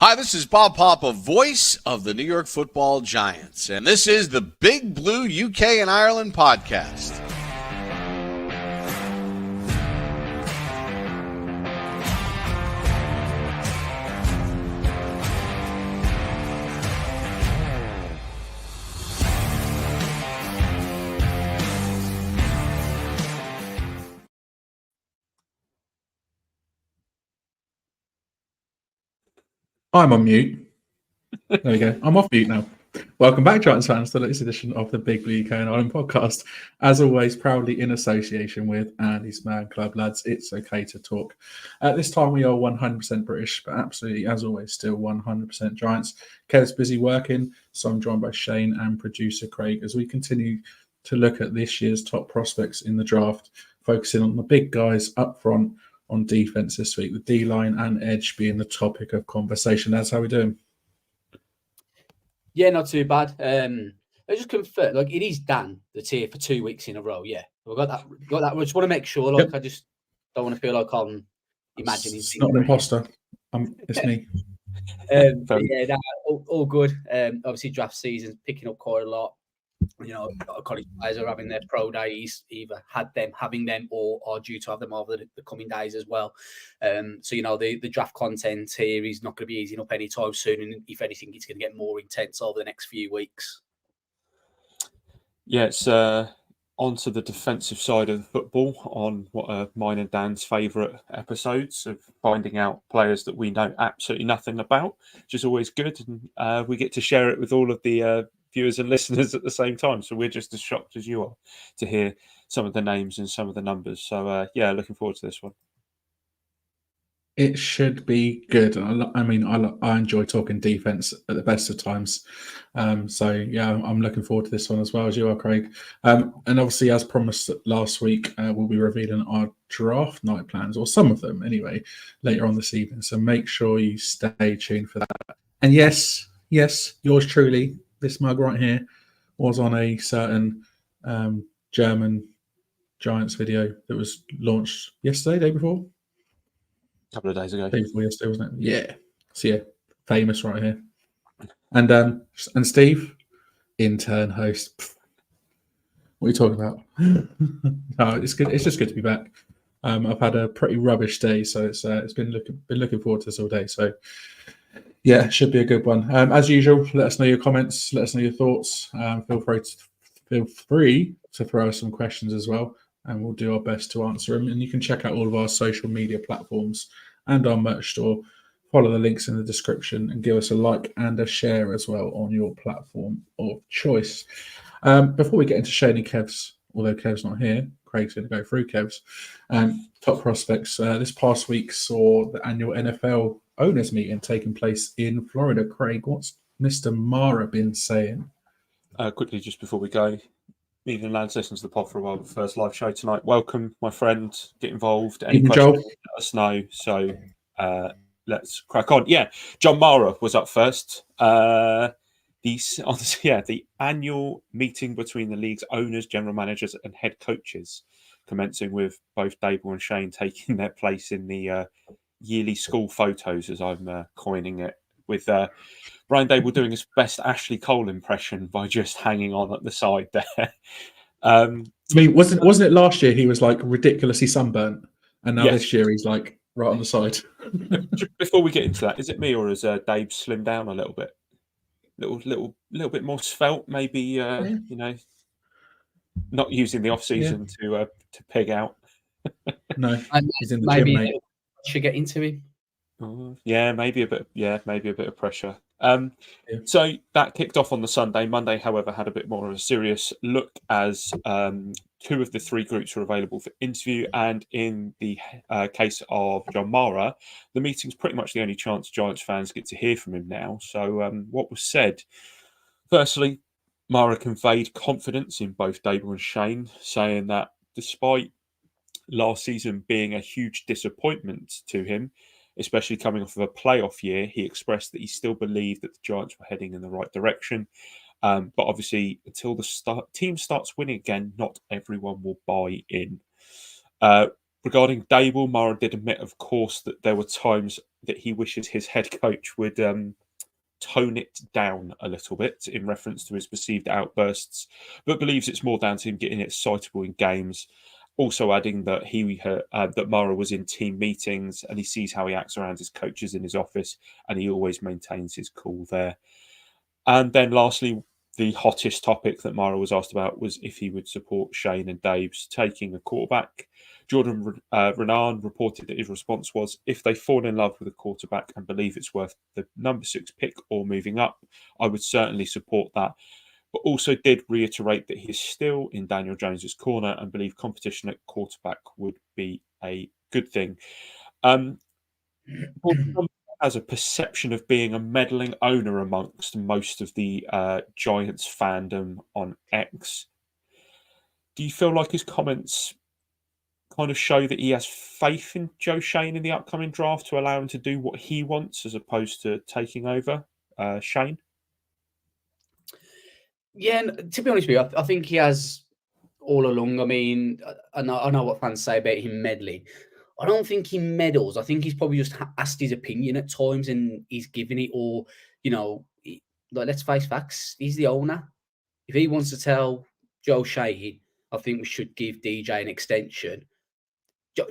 Hi, this is Bob Papa, voice of the New York Football Giants, and this is the Big Blue UK and Ireland podcast. I'm on mute. There we go. I'm off mute now. Welcome back, Giants fans, to the latest edition of the Big Blue UK and Ireland podcast. As always, proudly in association with Andy's Man Club, lads. It's okay to talk. At this time, we are 100% British, but absolutely, as always, still 100% Giants. Kev's busy working, so I'm joined by Shane and producer Craig as we continue to look at this year's top prospects in the draft, focusing on the big guys up front on defense this week, the D-line and edge being the topic of conversation. That's how we're doing. Yeah, not too bad. I just confirm, it is Dan that's here for 2 weeks in a row. Yeah, we got that. I just want to make sure. Yep. I just don't want to feel like I'm imagining. It's not an imposter. It's me. Yeah, all good. Obviously, draft season's picking up quite a lot. A lot of college players are having their pro days, either having them, or are due to have them over the coming days as well. So the draft content here is not going to be easing up anytime soon, and if anything, it's going to get more intense over the next few weeks. Yeah, it's onto the defensive side of the football on what are mine and Dan's favourite episodes of finding out players that we know absolutely nothing about, which is always good, and we get to share it with all of the viewers and listeners at the same time. So we're just as shocked as you are to hear some of the names and some of the numbers. So looking forward to this one. It should be good. I enjoy talking defense at the best of times. I'm looking forward to this one as well as you are, Craig. And obviously, as promised last week, we'll be revealing our draft night plans, or some of them anyway, later on this evening. So make sure you stay tuned for that. And yes, yours truly, this mug right here, was on a certain German Giants video that was launched yesterday, day before. Couple of days ago. Day before yesterday, wasn't it? Yeah. So yeah, famous right here. And Steve, intern host. What are you talking about? No, it's good. It's just good to be back. I've had a pretty rubbish day, so it's been looking forward to this all day. So yeah, should be a good one. As usual, let us know your comments. Let us know your thoughts. Feel free to throw us some questions as well, and we'll do our best to answer them. And you can check out all of our social media platforms and our merch store. Follow the links in the description and give us a like and a share as well on your platform of choice. Before we get into Shane and Kev's, although Kev's not here, Craig's going to go through Kev's top prospects. This past week saw the annual NFL owners meeting taking place in Florida. Craig, what's Mr. Mara been saying? Quickly, just before we go, me and lads listen to the pod for a while. The first live show tonight. Welcome, my friend. Get involved. Any questions? Let us know. So let's crack on. Yeah, John Mara was up first. The annual meeting between the league's owners, general managers, and head coaches, commencing with both Dable and Shane taking their place in the yearly school photos, as I'm coining it, with Brian Dable doing his best Ashley Cole impression by just hanging on at the side there. Wasn't it last year he was like ridiculously sunburnt, and now this year he's like right on the side? Before we get into that, is it me or has Dave slimmed down a little bit? Little bit more svelte, maybe. Not using the off season to pig out. No, he's in the maybe gym, mate. Should get into him. Maybe a bit of pressure. So that kicked off on the Sunday. Monday, however, had a bit more of a serious look as two of the three groups were available for interview. And in the case of John Mara, the meeting's pretty much the only chance Giants fans get to hear from him now. So what was said? Firstly, Mara conveyed confidence in both Dable and Shane, saying that despite last season being a huge disappointment to him, especially coming off of a playoff year, he expressed that he still believed that the Giants were heading in the right direction. But obviously, until the team starts winning again, not everyone will buy in. Regarding Dable, Mara did admit, of course, that there were times that he wishes his head coach would tone it down a little bit in reference to his perceived outbursts, but believes it's more down to him getting excitable in games. Also adding that that Mara was in team meetings and he sees how he acts around his coaches in his office, and he always maintains his cool there. And then lastly, the hottest topic that Mara was asked about was if he would support Shane and Dave's taking a quarterback. Jordan Renan reported that his response was, if they fall in love with a quarterback and believe it's worth the number 6 pick or moving up, I would certainly support that. But also did reiterate that he is still in Daniel Jones's corner and believe competition at quarterback would be a good thing. Has a perception of being a meddling owner amongst most of the Giants fandom on X. Do you feel like his comments kind of show that he has faith in Joe Shane in the upcoming draft to allow him to do what he wants as opposed to taking over Shane? Yeah, to be honest with you, I think he has all along. I mean, I know what fans say about him meddling. I don't think he meddles. I think he's probably just asked his opinion at times and he's given it. Or, like, let's face facts, he's the owner. If he wants to tell Joe Shane, I think we should give DJ an extension.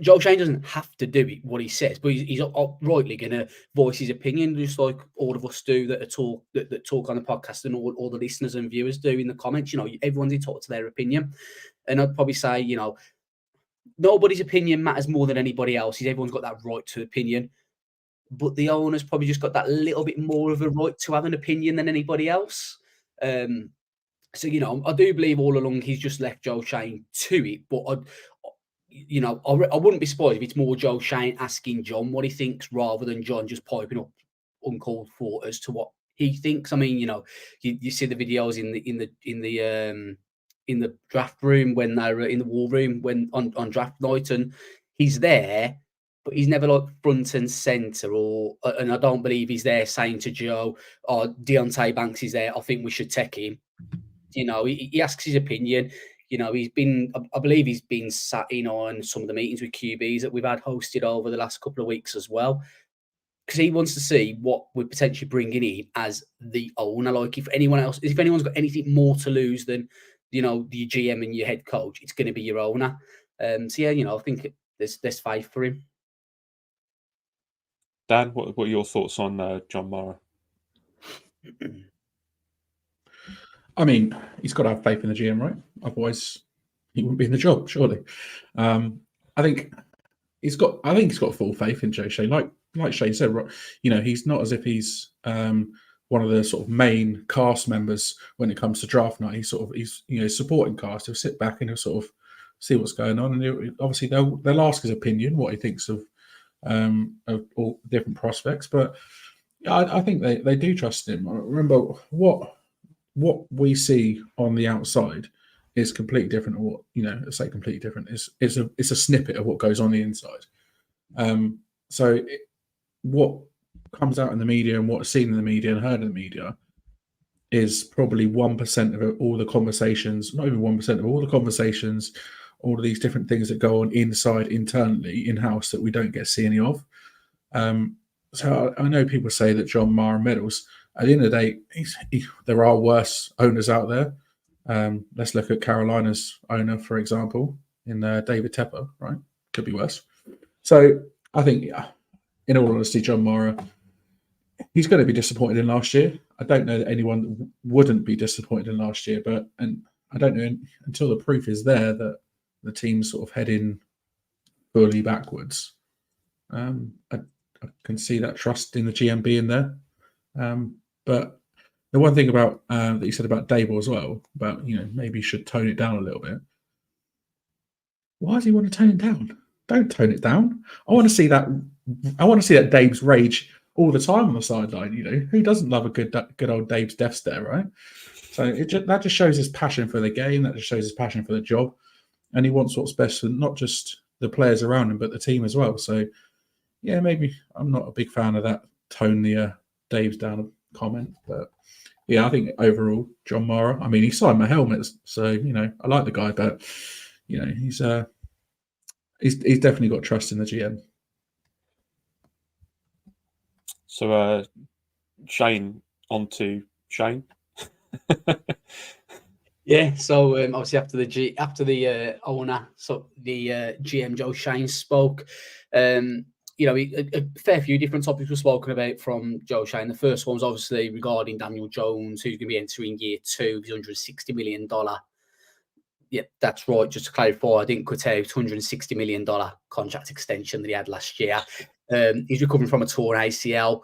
Joe Shane doesn't have to do what he says, but he's rightly going to voice his opinion, just like all of us do that talk on the podcast, and all the listeners and viewers do in the comments. Everyone's entitled to their opinion, and I'd probably say, nobody's opinion matters more than anybody else's. Everyone's got that right to opinion, but the owner's probably just got that little bit more of a right to have an opinion than anybody else. So I do believe all along he's just left Joe Shane to it, but I wouldn't be surprised if it's more Joe Shane asking John what he thinks rather than John just piping up uncalled for as to what he thinks. I mean, you see the videos in the draft room when they're in the war room when on draft night, and he's there, but he's never like front and center. And I don't believe he's there saying to Joe, "Oh, Deontay Banks is there. I think we should take him." He asks his opinion. I believe he's been sat in on some of the meetings with QBs that we've had hosted over the last couple of weeks as well, because he wants to see what we're potentially bringing in as the owner. Like, if anyone's got anything more to lose than, the GM and your head coach, it's going to be your owner. So yeah, I think there's faith for him. Dan, what are your thoughts on John Mara? I mean, he's got to have faith in the GM, right? Otherwise, he wouldn't be in the job, surely. I think he's got full faith in Joe Shane. Like Shane said, right, he's not as if he's one of the sort of main cast members when it comes to draft night. He's supporting cast. He'll sit back and he'll sort of see what's going on, and obviously they'll ask his opinion, what he thinks of all different prospects. But I think they do trust him. Remember, what we see on the outside is completely different. Or what say completely different. It's a snippet of what goes on the inside. What comes out in the media and what's seen in the media and heard in the media is probably 1% of all the conversations. Not even 1% of all the conversations. All of these different things that go on internally, in-house, that we don't get to see any of. So I know people say that John Mara meddles. At the end of the day, there are worse owners out there. Let's look at Carolina's owner, for example, in David Tepper, right? Could be worse. So I think, in all honesty, John Mara, he's going to be disappointed in last year. I don't know that anyone wouldn't be disappointed in last year, and I don't know until the proof is there that the team's sort of heading fully backwards. I can see that trust in the GM being there. But the one thing about that you said about Dable as well, about maybe you should tone it down a little bit. Why does he want to tone it down? Don't tone it down. I want to see that Dave's rage all the time on the sideline. Who doesn't love a good old Dave's death stare, right? So that just shows his passion for the game. That just shows his passion for the job, and he wants what's best for not just the players around him, but the team as well. So yeah, maybe I'm not a big fan of that tone the Dave's down comment, but yeah, I think overall John Mara. I mean, he signed my helmets, so I like the guy, but he's he's definitely got trust in the GM. So Shane, on to Shane. Yeah, so obviously after the owner, so the GM Joe Shane spoke, a fair few different topics were spoken about from Joe Shane. The first one was obviously regarding Daniel Jones, who's going to be entering year 2 of his $160 million. Yeah, that's right. Just to clarify, I didn't cut out $160 million contract extension that he had last year. He's recovering from a torn ACL.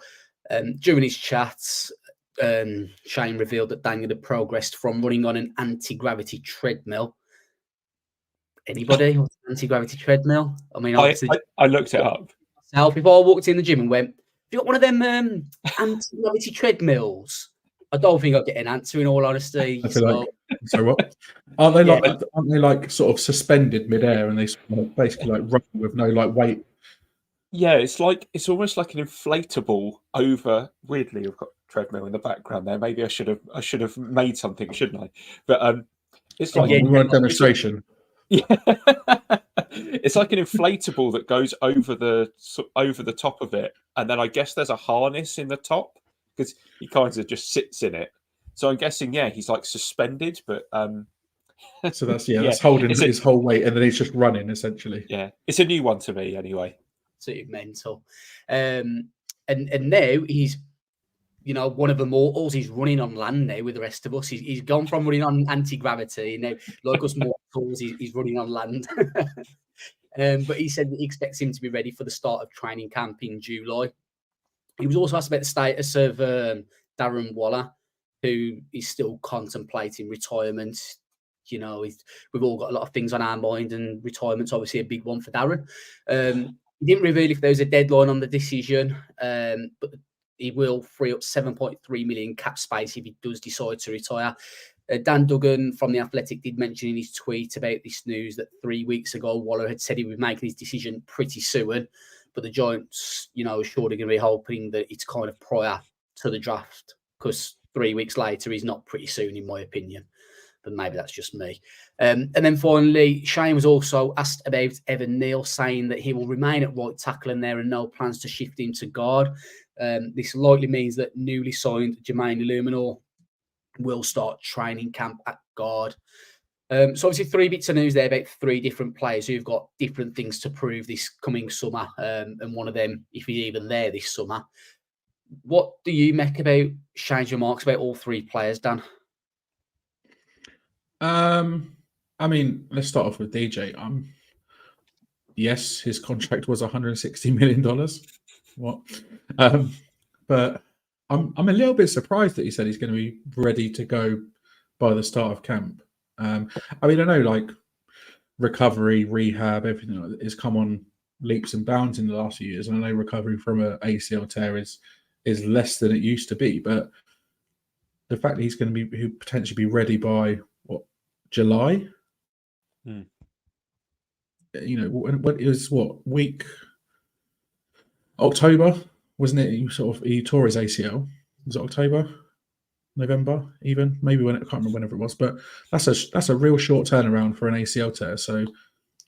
During his chats, Shane revealed that Daniel had progressed from running on an anti-gravity treadmill. Anybody? What's an anti-gravity treadmill? I mean, I looked it up myself before I walked in the gym and went, "Have you got one of them anti-gravity treadmills?" I don't think I'll get an answer. In all honesty, I feel so what? Aren't they like sort of suspended midair and they basically like run with no like weight? Yeah, it's almost like an inflatable over. Weirdly, I've got treadmill in the background there. Maybe I should have made something, shouldn't I? But it's like we want a demonstration. Yeah, it's like an inflatable that goes over the top of it, and then I guess there's a harness in the top because he kind of just sits in it. So I'm guessing, yeah, he's like suspended, but so that's holding his whole weight, and then he's just running essentially. Yeah, it's a new one to me anyway. Absolutely mental. And now he's, one of the mortals. He's running on land now with the rest of us. He's gone from running on anti-gravity, and now, like us mortals, he's running on land. But he said that he expects him to be ready for the start of training camp in July. He was also asked about the status of Darren Waller, who is still contemplating retirement. We've all got a lot of things on our mind, and retirement's obviously a big one for Darren. He didn't reveal if there was a deadline on the decision, but he will free up 7.3 million cap space if he does decide to retire. Dan Duggan from The Athletic did mention in his tweet about this news that 3 weeks ago, Waller had said he would be making his decision pretty soon, but the Giants, are surely going to be hoping that it's kind of prior to the draft, because 3 weeks later is not pretty soon, in my opinion. But maybe that's just me. And then finally, Shane was also asked about Evan Neal, saying that he will remain at right tackle and there are no plans to shift him to guard. This likely means that newly signed Jermaine Illuminor will start training camp at guard. So obviously 3 bits of news there about 3 different players who've got different things to prove this coming summer. And one of them, if he's even there this summer. What do you make about Shane's remarks about all 3 players, Dan? I mean, let's start off with DJ. Yes, his contract was $160 million. What? But I'm a little bit surprised that he said he's going to be ready to go by the start of camp. I mean, I know like recovery, rehab, everything has come on leaps and bounds in the last few years, and I know recovery from an ACL tear is less than it used to be. But the fact that he's going to be potentially be ready by July. When it was week October, wasn't it? He tore his ACL. Was it October, November, even maybe I can't remember whenever it was. But that's a real short turnaround for an ACL tear. So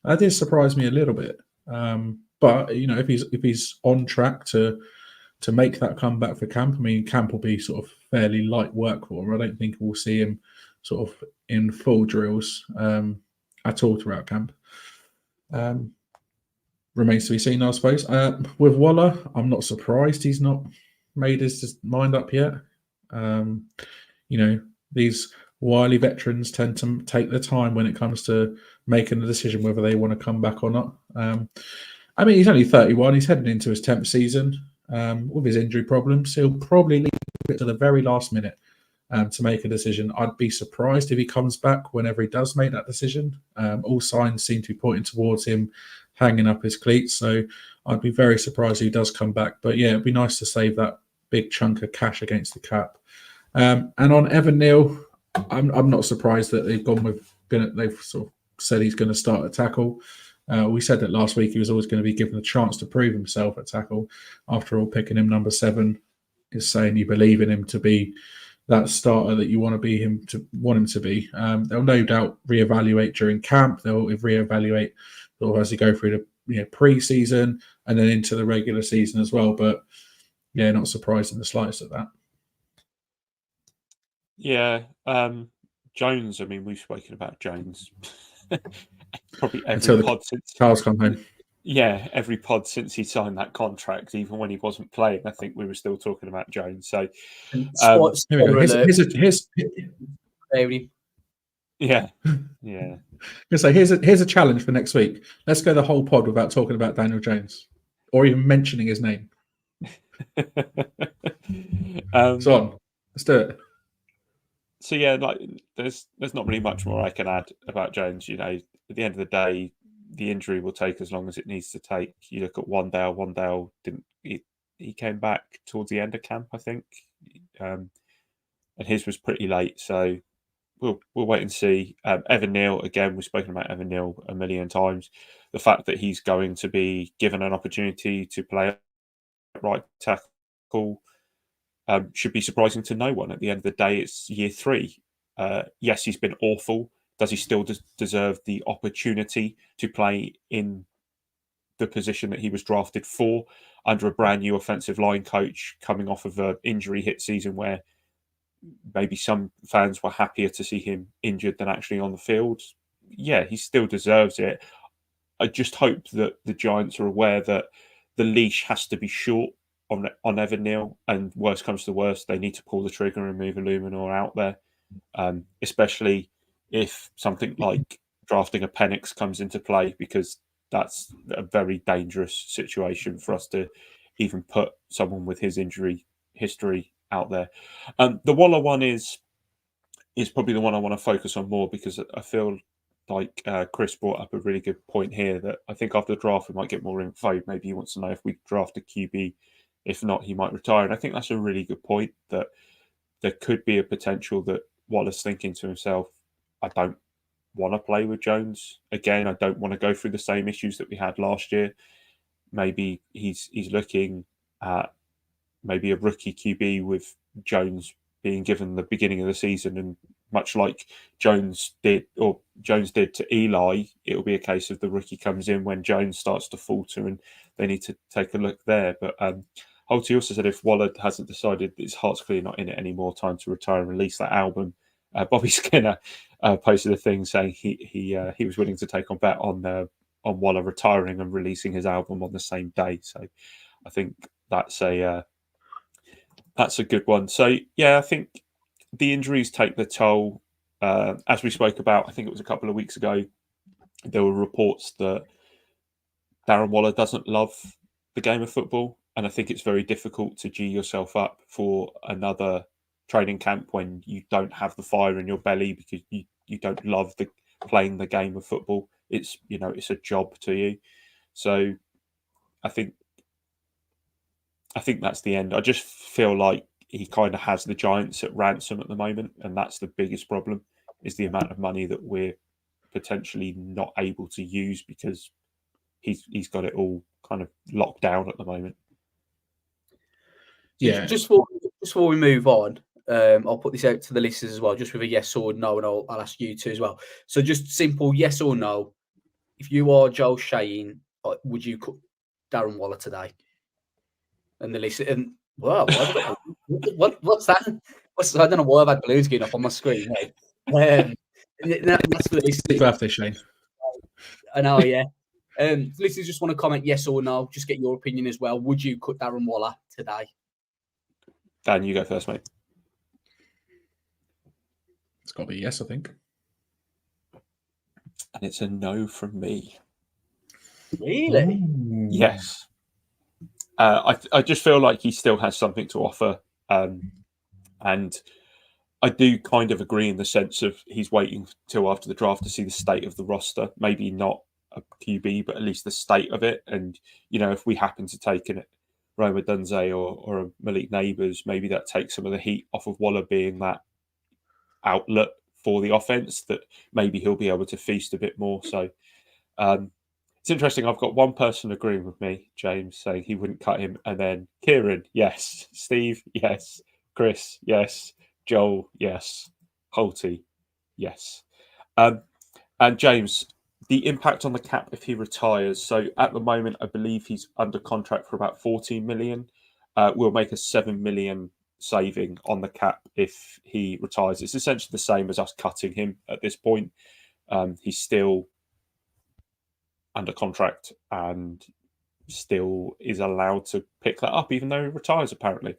that did surprise me a little bit. But if he's on track to make that comeback for camp, I mean, camp will be sort of fairly light work for him. I don't think we'll see him sort of in full drills at all throughout camp. Remains to be seen, I suppose. With Waller, I'm not surprised he's not made his mind up yet. These wily veterans tend to take their time when it comes to making a decision whether they want to come back or not. I mean, he's only 31. He's heading into his 10th season with his injury problems. He'll probably leave it to the very last minute to make a decision. I'd be surprised if he comes back whenever he does make that decision. All signs seem to be pointing towards him hanging up his cleats. So I'd be very surprised if he does come back. But yeah, it'd be nice to save that big chunk of cash against the cap. And on Evan Neal, I'm not surprised that they've gone with. They've sort of said he's going to start at tackle. We said that last week he was always going to be given a chance to prove himself at tackle. After all, picking him number 7 is saying you believe in him to be that starter that you want him to be. They'll no doubt reevaluate during camp. They'll reevaluate as they go through the pre-season and then into the regular season as well. But yeah, not surprised in the slightest at that. Yeah, Jones. I mean, we've spoken about Jones probably every Until the pod since Charles come home. Yeah, every pod since he signed that contract, even when he wasn't playing, I think we were still talking about Jones. So, Here we go. Here's yeah, yeah. Here's a challenge for next week. Let's go the whole pod without talking about Daniel Jones or even mentioning his name. So on, let's do it. So yeah, like there's not really much more I can add about Jones. You know, at the end of the day, the injury will take as long as it needs to take. You look at Wandale. Wandale didn't. He came back towards the end of camp, I think, and his was pretty late. So we'll wait and see. Evan Neal, again, we've spoken about Evan Neal a million times. The fact that he's going to be given an opportunity to play right tackle should be surprising to no one. At the end of the day, it's year 3. Yes, he's been awful. Does he still deserve the opportunity to play in the position that he was drafted for under a brand new offensive line coach coming off of an injury hit season where maybe some fans were happier to see him injured than actually on the field? Yeah, he still deserves it. I just hope that the Giants are aware that the leash has to be short on Evan Neal, and worst comes to worst, they need to pull the trigger and move Illuminor out there, especially if something like drafting a Penix comes into play, because that's a very dangerous situation for us to even put someone with his injury history out there. The Waller one is probably the one I want to focus on more, because I feel like Chris brought up a really good point here that I think after the draft we might get more info. Maybe he wants to know if we draft a QB. If not, he might retire. And I think that's a really good point, that there could be a potential that Waller's thinking to himself, I don't want to play with Jones again. I don't want to go through the same issues that we had last year. Maybe he's looking at maybe a rookie QB with Jones being given the beginning of the season, and much like Jones did to Eli, it'll be a case of the rookie comes in when Jones starts to falter, and they need to take a look there. But Holty also said if Waller hasn't decided his heart's clearly not in it anymore, time to retire and release that album. Bobby Skinner posted a thing saying he was willing to take on bet on Waller retiring and releasing his album on the same day. So I think that's a good one. So yeah, I think the injuries take the toll. As we spoke about, I think it was a couple of weeks ago, there were reports that Darren Waller doesn't love the game of football, and I think it's very difficult to G yourself up for another training camp when you don't have the fire in your belly because you don't love playing the game of football. It's it's a job to you. So I think that's the end. I just feel like he kind of has the Giants at ransom at the moment, and that's the biggest problem, is the amount of money that we're potentially not able to use because he's got it all kind of locked down at the moment. Yeah. Just before we move on, I'll put this out to the listeners as well, just with a yes or no, and I'll ask you too as well. So just simple yes or no. If you are Joel Shane, would you cut Darren Waller today? And the list, and wow, what's that? I don't know why I've had balloons going up on my screen. Right? That's for the list. Happy birthday, Shane. I know, yeah. Listeners just want to comment yes or no. Just get your opinion as well. Would you cut Darren Waller today? Dan, you go first, mate. It's got to be yes, I think. And it's a no from me. Really? Ooh. Yes. I just feel like he still has something to offer. And I do kind of agree in the sense of he's waiting till after the draft to see the state of the roster. Maybe not a QB, but at least the state of it. And, if we happen to take a Roma Dunze or a Malik Neighbours, maybe that takes some of the heat off of Waller being that outlet for the offense, that maybe he'll be able to feast a bit more. So it's interesting. I've got one person agreeing with me, James, saying he wouldn't cut him. And then Kieran, yes. Steve, yes. Chris, yes. Joel, yes. Holty, yes. And James, the impact on the cap if he retires. So at the moment, I believe he's under contract for about 14 million. We'll make a 7 million saving on the cap if he retires. It's essentially the same as us cutting him at this point. He's still under contract and still is allowed to pick that up, even though he retires, apparently,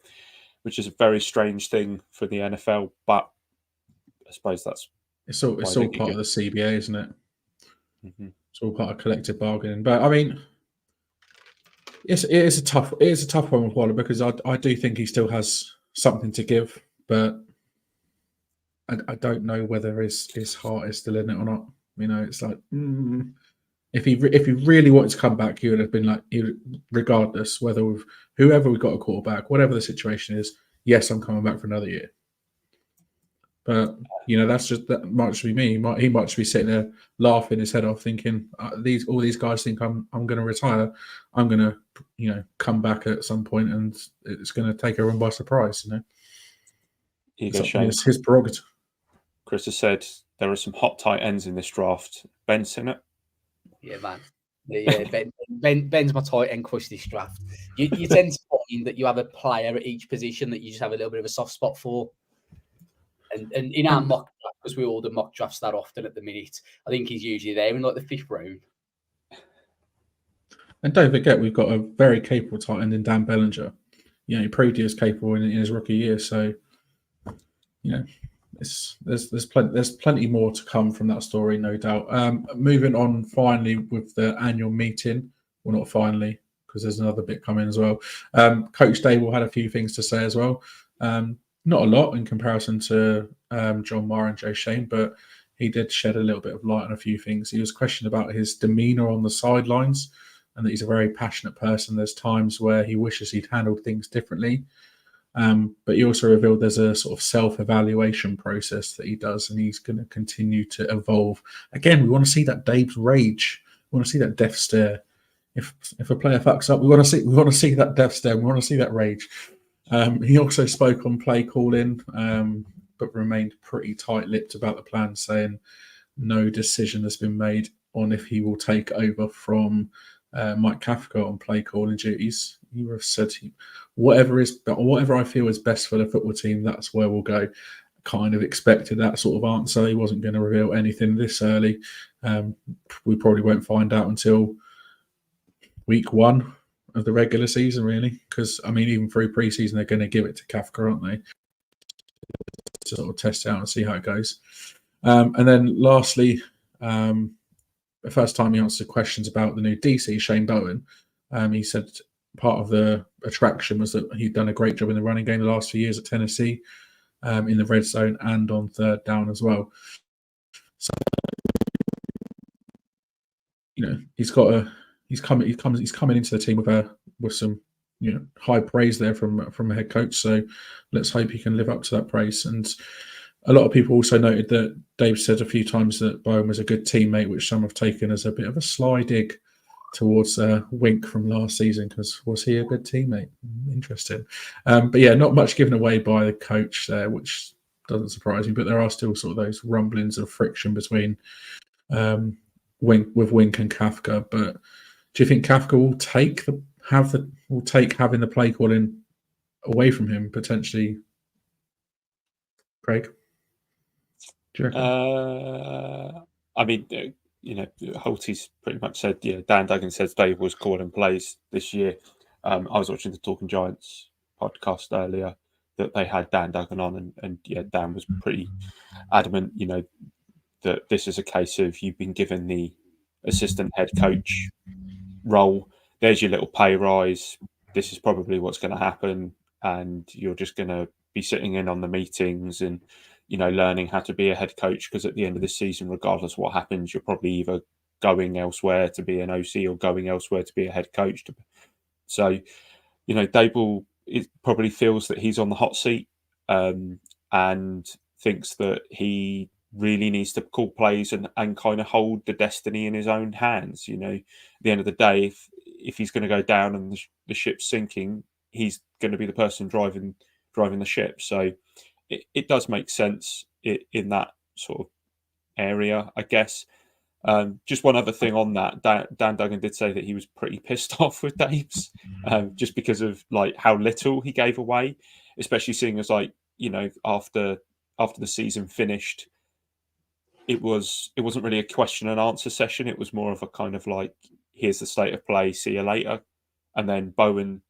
which is a very strange thing for the NFL. But I suppose that's it's all part of the CBA, isn't it? Mm-hmm. It's all part of collective bargaining. But I mean, it is a tough one with Waller, because I do think he still has something to give, but I don't know whether his heart is still in it or not. You know, it's like if he really wanted to come back, he would have been like, regardless whether whoever we got a quarterback, whatever the situation is, yes, I'm coming back for another year. But you know, that might just be me. He might just be sitting there laughing his head off, thinking all these guys think I'm going to retire. I'm going to come back at some point, and it's going to take everyone by surprise. You know, it's his prerogative. Chris has said there are some hot tight ends in this draft. Ben Sinnott. Yeah, man. Yeah, Ben's my tight end crush this draft. You tend to find that you have a player at each position that you just have a little bit of a soft spot for. And in our mock draft, because we all do mock drafts that often at the minute, I think he's usually there in like the 5th round. And don't forget, we've got a very capable tight end in Dan Bellinger. You know, he proved he was capable in his rookie year. So, you know, there's plenty more to come from that story, no doubt. Moving on finally with the annual meeting. Well, not finally, because there's another bit coming as well. Coach Dable had a few things to say as well. Not a lot in comparison to John Maher and Joe Shane, but he did shed a little bit of light on a few things. He was questioned about his demeanour on the sidelines, and that he's a very passionate person. There's times where he wishes he'd handled things differently. But he also revealed there's a sort of self-evaluation process that he does, and he's going to continue to evolve. Again, we want to see that Dave's rage. We want to see that death stare. If a player fucks up, we want to see that death stare. We want to see that rage. He also spoke on play calling, but remained pretty tight-lipped about the plan, saying no decision has been made on if he will take over from Mike Kafka on play calling duties. He said, whatever I feel is best for the football team, that's where we'll go. Kind of expected that sort of answer. He wasn't going to reveal anything this early. We probably won't find out until week 1 of the regular season, really, because I mean, even through preseason, they're going to give it to Kafka, aren't they? To sort of test it out and see how it goes. And then lastly, the first time he answered questions about the new DC, Shane Bowen, he said part of the attraction was that he'd done a great job in the running game the last few years at Tennessee, in the red zone and on third down as well. So, you know, he's coming into the team with some, you know, high praise there from a head coach. So let's hope he can live up to that praise. And a lot of people also noted that Dave said a few times that Bowen was a good teammate, which some have taken as a bit of a sly dig towards Wink from last season, because was he a good teammate? Interesting. But yeah, not much given away by the coach there, which doesn't surprise me, but there are still sort of those rumblings of friction between Wink and Kafka. But do you think Kafka will take having the play calling away from him potentially, Craig? Do you reckon? I mean, you know, Holty's pretty much said, yeah, Dan Duggan says Dave was calling plays this year. I was watching the Talking Giants podcast earlier that they had Dan Duggan on, and yeah, Dan was pretty adamant, you know, that this is a case of you've been given the assistant head coach role. There's your little pay rise. This is probably what's going to happen, and you're just going to be sitting in on the meetings and, you know, learning how to be a head coach, because at the end of the season, regardless of what happens, you're probably either going elsewhere to be an OC or going elsewhere to be a head coach. So, you know, Dable probably feels that he's on the hot seat, and thinks that he really needs to call plays and kind of hold the destiny in his own hands. You know, at the end of the day, if he's going to go down and the ship's sinking, he's going to be the person driving the ship. So it does make sense in that sort of area, I guess. Just one other thing on that, Dan Duggan did say that he was pretty pissed off with Daves, just because of like how little he gave away, especially seeing as like, you know, after the season finished, it wasn't really a question and answer session. It was more of a kind of like, here's the state of play, see you later. And then Bowen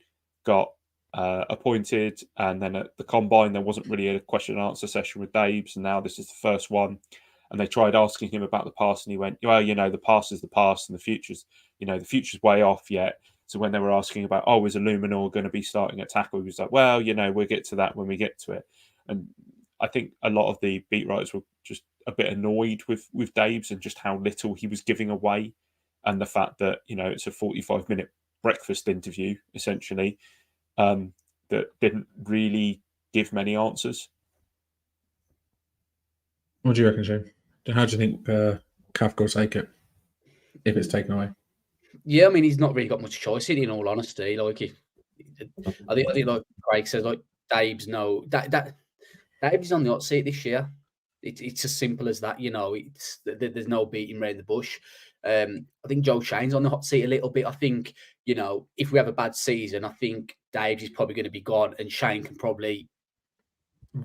got appointed, and then at the combine there wasn't really a question and answer session with Daves, and now this is the first one. And they tried asking him about the past, and he went, well, you know, the past is the past, and the future's way off yet. So when they were asking about, oh, is Illuminor going to be starting at tackle, he was like, well, you know, we'll get to that when we get to it. And I think a lot of the beat writers were just a bit annoyed with Daves and just how little he was giving away, and the fact that, you know, it's a 45-minute breakfast interview essentially, that didn't really give many answers. What do you reckon, Shane? How do you think Cav will take it if it's taken away? Yeah, I mean, he's not really got much choice in all honesty. Like, I think like Craig says, like Dave's Dave's on the hot seat this year. It's as simple as that, you know. There's no beating around the bush. I think Joe Shane's on the hot seat a little bit. I think, you know, if we have a bad season, I think Dave's is probably going to be gone, and Shane can probably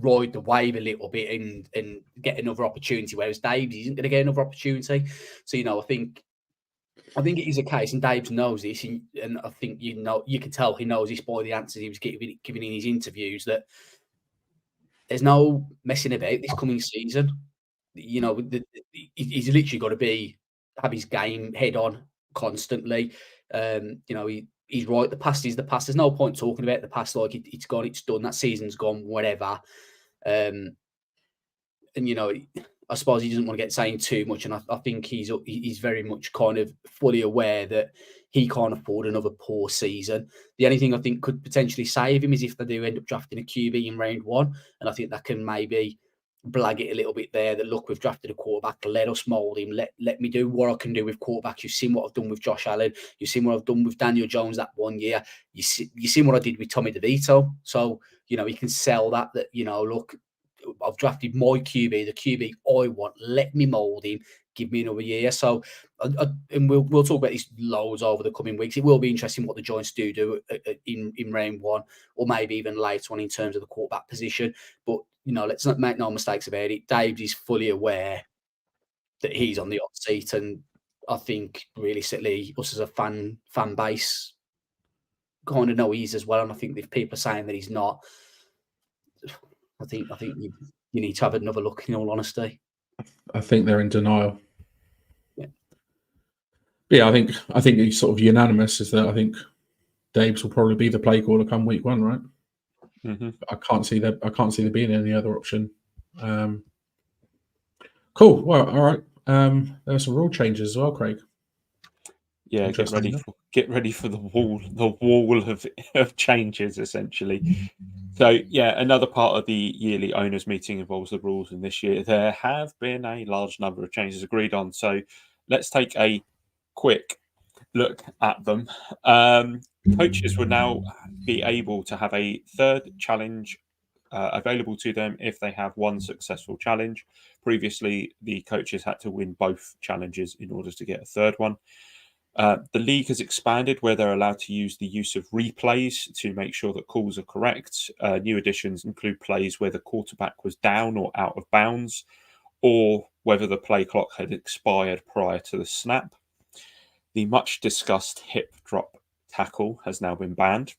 ride the wave a little bit and get another opportunity, whereas Dave's isn't going to get another opportunity. So, you know, I think it is a case, and Dave knows this, and I think, you know, you can tell he knows this by the answers he was giving in his interviews, that there's no messing about this coming season. You know, he's literally got to have his game head on constantly. You know, he's right. The past is the past. There's no point talking about the past. Like, it's gone, it's done. That season's gone. Whatever. And you know, I suppose he doesn't want to get saying too much, and I think he's very much kind of fully aware that he can't afford another poor season. The only thing I think could potentially save him is if they do end up drafting a QB in round one, and I think that can maybe blag it a little bit there. That, look, we've drafted a quarterback, let us mould him. Let me do what I can do with quarterbacks. You've seen what I've done with Josh Allen. You've seen what I've done with Daniel Jones that 1 year. You've seen what I did with Tommy DeVito. So, you know, he can sell that, you know, look, I've drafted my QB, the QB I want. Let me mould him. Give me another year. So, and we'll talk about this loads over the coming weeks. It will be interesting what the Giants do in round one, or maybe even later on in terms of the quarterback position. But, you know, let's not make no mistakes about it. Dave is fully aware that he's on the hot seat, and I think realistically, us as a fan base kind of know he is as well. And I think if people are saying that he's not, I think you need to have another look, in all honesty. I think they're in denial. Yeah, I think it's sort of unanimous is that I think Daves will probably be the play caller come week one, right? Mm-hmm. I can't see there being any other option. Cool. Well, all right. There are some rule changes as well, Craig. Yeah, get ready for the wall of changes, essentially. So, yeah, another part of the yearly owners meeting involves the rules, and this year there have been a large number of changes agreed on. So let's take a quick look at them. Coaches will now be able to have a third challenge available to them if they have one successful challenge. Previously, the coaches had to win both challenges in order to get a third one. The league has expanded where they're allowed to use the use of replays to make sure that calls are correct. New additions include plays where the quarterback was down or out of bounds, or whether the play clock had expired prior to the snap. The much discussed hip drop tackle has now been banned.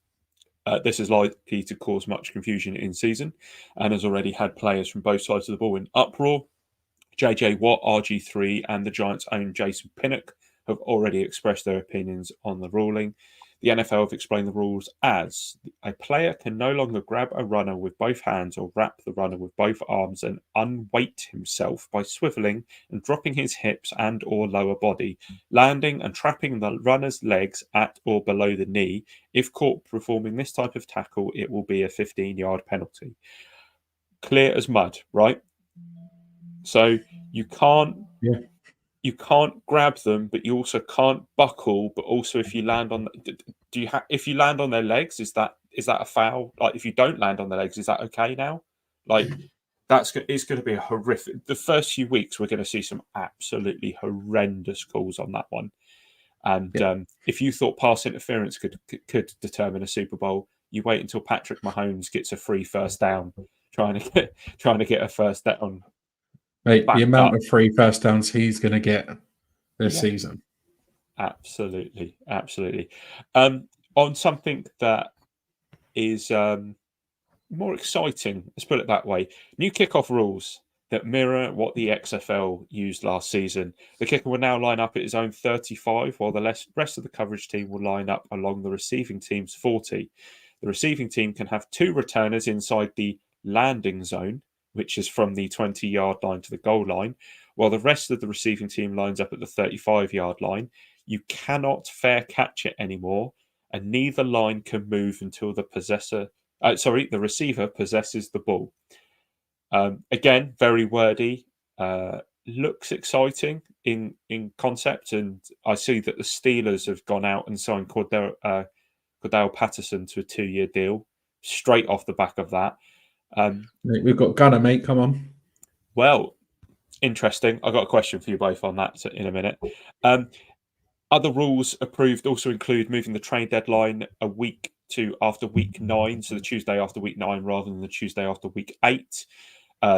This is likely to cause much confusion in season and has already had players from both sides of the ball in uproar. JJ Watt, RG3, and the Giants' own Jason Pinnock have already expressed their opinions on the ruling. The NFL have explained the rules as a player can no longer grab a runner with both hands or wrap the runner with both arms and unweight himself by swiveling and dropping his hips and or lower body, landing and trapping the runner's legs at or below the knee. If caught performing this type of tackle, it will be a 15-yard penalty. Clear as mud, right? So you can't... Yeah. You can't grab them, but you also can't buckle. But also, if you land on, if you land on their legs, is that a foul? Like, if you don't land on their legs, is that okay now? Like it's going to be a horrific. The first few weeks, we're going to see some absolutely horrendous calls on that one. And if you thought pass interference could determine a Super Bowl, you wait until Patrick Mahomes gets a free first down, trying to get a first down. Mate, the amount of free first downs he's going to get this season. Absolutely. On something that is more exciting, let's put it that way, new kickoff rules that mirror what the XFL used last season. The kicker will now line up at his own 35, while the rest of the coverage team will line up along the receiving team's 40. The receiving team can have 2 returners inside the landing zone, which is from the 20-yard line to the goal line, while the rest of the receiving team lines up at the 35-yard line. You cannot fair catch it anymore, and neither line can move until the receiver possesses the ball. Again, very wordy. Looks exciting in concept, and I see that the Steelers have gone out and signed Cordell Patterson to a 2-year deal straight off the back of that. We've got Gunner, mate. Come on. Well, interesting. I've got a question for you both on that in a minute. Other rules approved also include moving the trade deadline a week to after week 9, so the Tuesday after week 9 rather than the Tuesday after week 8,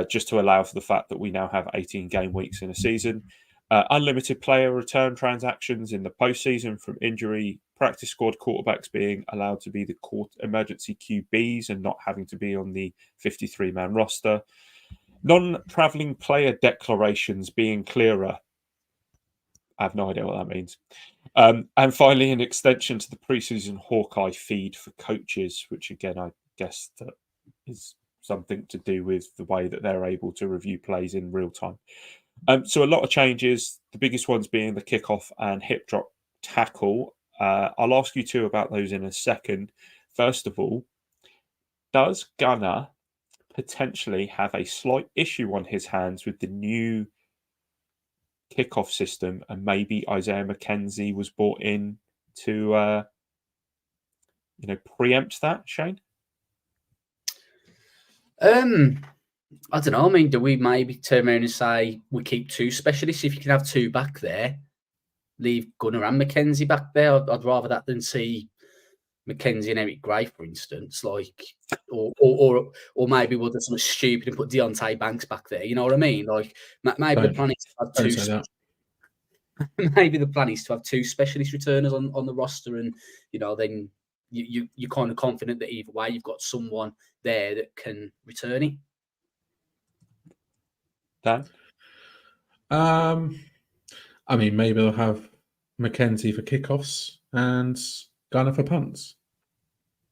just to allow for the fact that we now have 18 game weeks in a season. Unlimited player return transactions in the postseason from injury. Practice squad quarterbacks being allowed to be the emergency QBs and not having to be on the 53-man roster. Non-traveling player declarations being clearer. I have no idea what that means. And finally, an extension to the preseason Hawkeye feed for coaches, which again, I guess that is something to do with the way that they're able to review plays in real time. So a lot of changes, the biggest ones being the kickoff and hip drop tackle. I'll ask you two about those in a second. First of all, does Gunner potentially have a slight issue on his hands with the new kickoff system, and maybe Isaiah McKenzie was brought in to preempt that, Shane? I don't know. I mean, do we maybe turn around and say we keep 2 specialists? If you can have 2 back there, leave Gunner and McKenzie back there. I'd rather that than see McKenzie and Eric Gray, for instance, like, or maybe we'll do something stupid and put Deontay Banks back there. You know what I mean? Like, maybe the plan is to have 2. Maybe the plan is to have 2 specialist returners on the roster, and then you're kind of confident that either way you've got someone there that can return it. Dan? I mean, maybe they'll have McKenzie for kickoffs and Gunner for punts.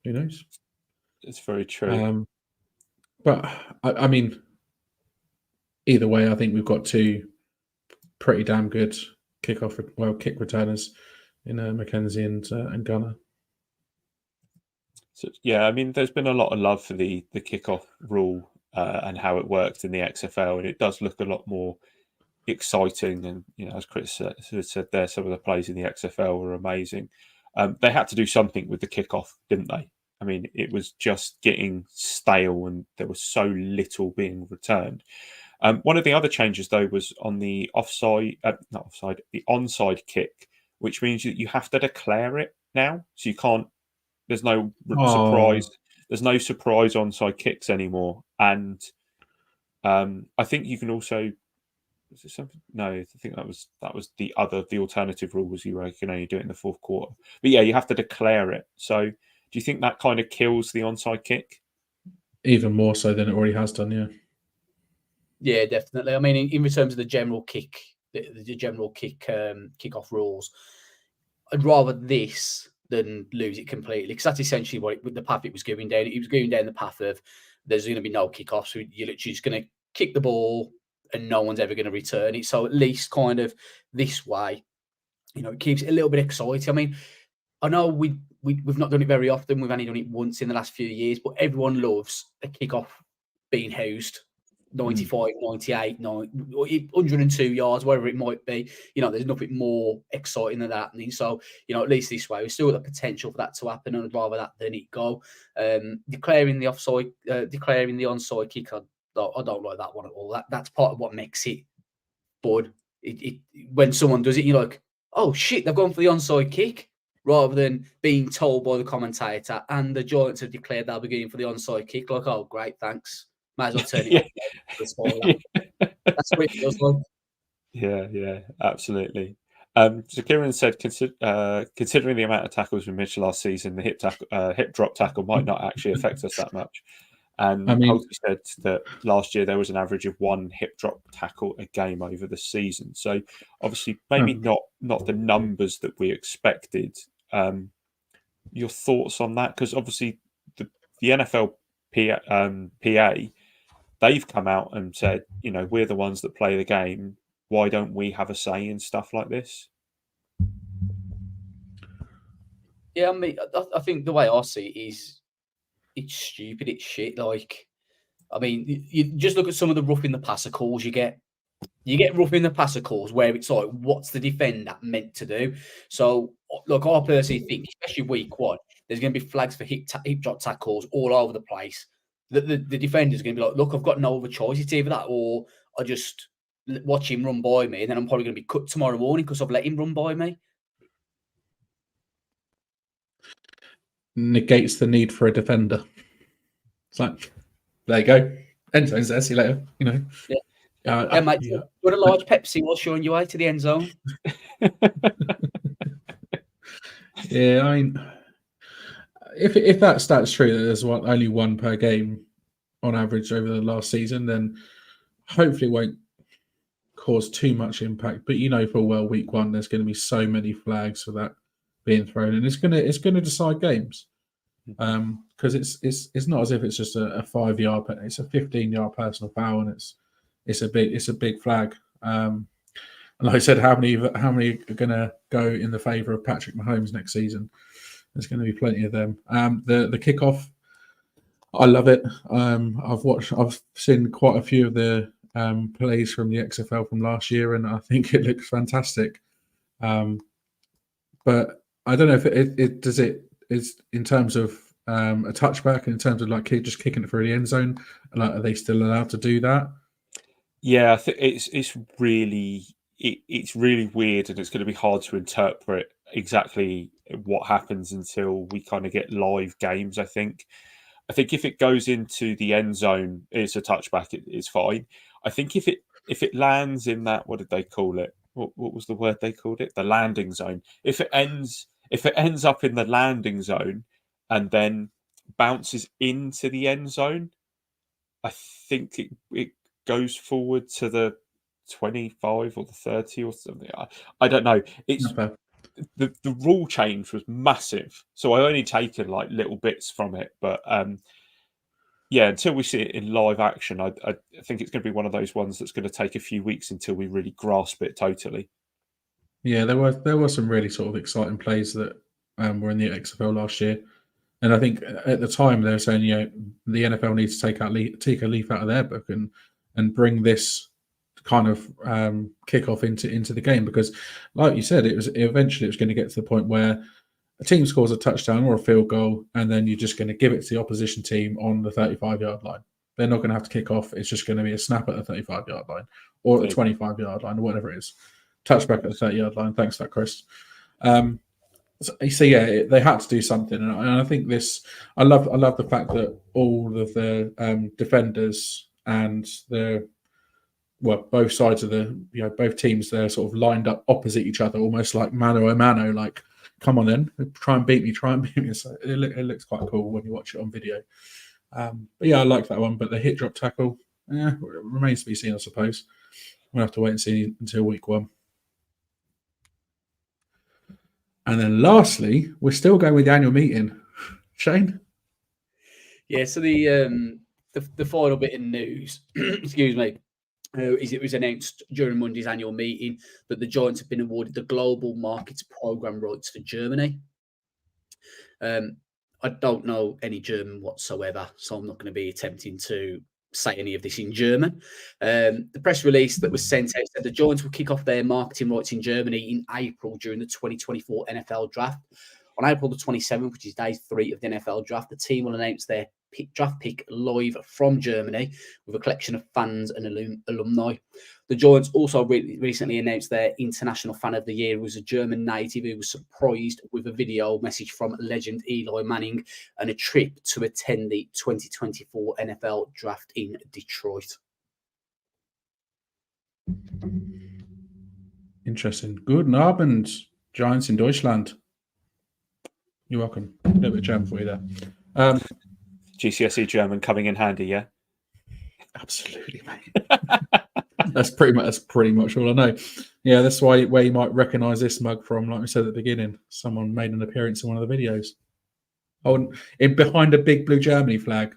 Who knows? It's very true. But I mean, either way, I think we've got 2 pretty damn good kick returners in McKenzie and Gunner. So, yeah, I mean, there's been a lot of love for the kickoff rule and how it worked in the XFL, and it does look a lot more exciting. And as Chris said there, some of the plays in the XFL were amazing. They had to do something with the kickoff, didn't they? I mean, it was just getting stale, and there was so little being returned. One of the other changes, though, was on the the onside kick, which means that you have to declare it now. So you can't. There's no surprise. There's no surprise onside kicks anymore, and I think you can also. Was it something? No, I think that was the alternative rule was you can only do it in the 4th quarter. But yeah, you have to declare it. So do you think that kind of kills the onside kick? Even more so than it already has done, yeah. Yeah, definitely. I mean, in terms of the general kick, the general kickoff rules, I'd rather this than lose it completely, because that's essentially what the path it was going down. It was going down the path of there's going to be no kickoffs. So you're literally just going to kick the ball and no one's ever going to return it. So at least kind of this way, it keeps it a little bit exciting. I mean, I know we've not done it very often. We've only done it once in the last few years, but everyone loves a kickoff being housed 95, 98, 102 yards, whatever it might be. There's nothing more exciting than that. And so, at least this way, we've still got the potential for that to happen, and I'd rather that than it go. Declaring the onside kick, I don't like that one at all. That's part of what makes it. But when someone does it, you're like, oh shit, they've gone for the onside kick, rather than being told by the commentator and the Giants have declared they'll be going for the onside kick. Like, oh, great, thanks. Might as well turn it off. That's what it feels like. Yeah, absolutely. So Kieran said, considering the amount of tackles we missed last season, the hip drop tackle might not actually affect us that much. And Holty said that last year there was an average of 1 hip drop tackle a game over the season. So obviously, maybe not the numbers that we expected. Your thoughts on that? Because obviously, the NFL PA, they've come out and said, we're the ones that play the game. Why don't we have a say in stuff like this? Yeah, I think the way I see it is, it's stupid, it's shit. Like, you just look at some of the roughing the passer calls you get. You get roughing the passer calls where it's like, what's the defender meant to do? So, look, I personally think, especially week 1, there's going to be flags for hip drop tackles all over the place. The defender's going to be like, look, I've got no other choice. It's either that or I just watch him run by me, and then I'm probably going to be cut tomorrow morning because I've let him run by me. Negates the need for a defender. It's like, there you go. End zone's there. See you later. Yeah. Mate, got a large Pepsi while showing your way to the end zone. Yeah, if that stat's true, that there's only 1 per game on average over the last season, then hopefully it won't cause too much impact. But full well, week 1 there's going to be so many flags for that being thrown, and it's going to decide games. Because it's not as if it's just a 5-yard, it's a 15-yard personal foul, and it's a big flag. And like I said, how many are going to go in the favour of Patrick Mahomes next season? There's going to be plenty of them. The kickoff, I love it. I've seen quite a few of the plays from the XFL from last year, and I think it looks fantastic. But I don't know if it is in terms of a touchback, in terms of like just kicking it through the end zone. Like, are they still allowed to do that? Yeah, I think it's really weird, and it's going to be hard to interpret exactly what happens until we kind of get live games. I think if it goes into the end zone, it's a touchback. It's fine. I think if it lands in that, what did they call it? What was the word they called it? The landing zone. If it ends up in the landing zone and then bounces into the end zone, I think it goes forward to the 25 or the 30 or something. I don't know. It's the rule change was massive, so I only taken like little bits from it, but until we see it in live action, I think it's going to be one of those ones that's going to take a few weeks until we really grasp it totally. Yeah, there were some really sort of exciting plays that were in the XFL last year, and I think at the time they were saying, the NFL needs to take a leaf out of their book and bring this kind of kickoff into the game, because, like you said, it was going to get to the point where a team scores a touchdown or a field goal, and then you're just going to give it to the opposition team on the 35-yard line. They're not going to have to kick off. It's just going to be a snap at the 35-yard line or the 25-yard line or whatever it is. Touchback at the 30-yard line. Thanks for that, Chris. So yeah, they had to do something, and I think this. I love the fact that all of the defenders and both sides of both teams, they're sort of lined up opposite each other, almost like mano a mano. Like, come on then, try and beat me. So it looks quite cool when you watch it on video. But yeah, I like that one. But the hit drop tackle, remains to be seen, I suppose. We'll have to wait and see until week 1. And then lastly, we're still going with the annual meeting. Shane? Yeah, so the final bit of news, excuse me, is it was announced during Monday's annual meeting that the Giants have been awarded the Global Markets Programme rights for Germany. I don't know any German whatsoever, so I'm not going to be attempting to say any of this in German. The press release that was sent out said the Giants will kick off their marketing rights in Germany in April during the 2024 NFL draft. On April the 27th, which is day 3 of the NFL draft, the team will announce their draft pick live from Germany with a collection of fans and alumni. The Giants also recently announced their International Fan of the Year, who was a German native who was surprised with a video message from legend Eli Manning and a trip to attend the 2024 NFL Draft in Detroit. Interesting. Guten Abend, Giants in Deutschland. You're welcome. A little bit of German for you there. GCSE German coming in handy, yeah? Absolutely, mate. That's pretty much all I know. Yeah, that's where you might recognise this mug from, like we said at the beginning. Someone made an appearance in one of the videos. Oh, behind a big blue Germany flag,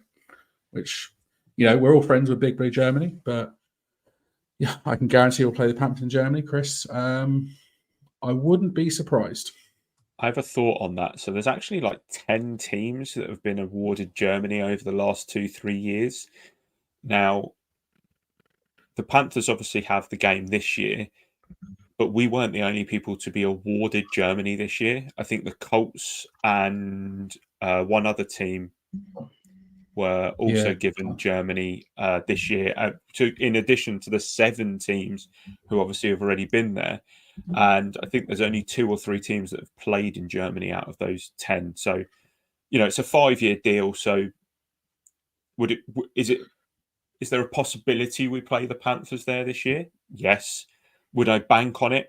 which, we're all friends with big blue Germany, but yeah, I can guarantee we'll play the Panthers in Germany, Chris. I wouldn't be surprised. I have a thought on that. So there's actually like 10 teams that have been awarded Germany over the last 2-3 years. Now, the Panthers obviously have the game this year, but we weren't the only people to be awarded Germany this year. I think the Colts and one other team were also given Germany this year, in addition to the 7 teams who obviously have already been there. And I think there's only 2 or 3 teams that have played in Germany out of those 10. So, it's a 5-year deal. So is there a possibility we play the Panthers there this year? Yes. Would I bank on it?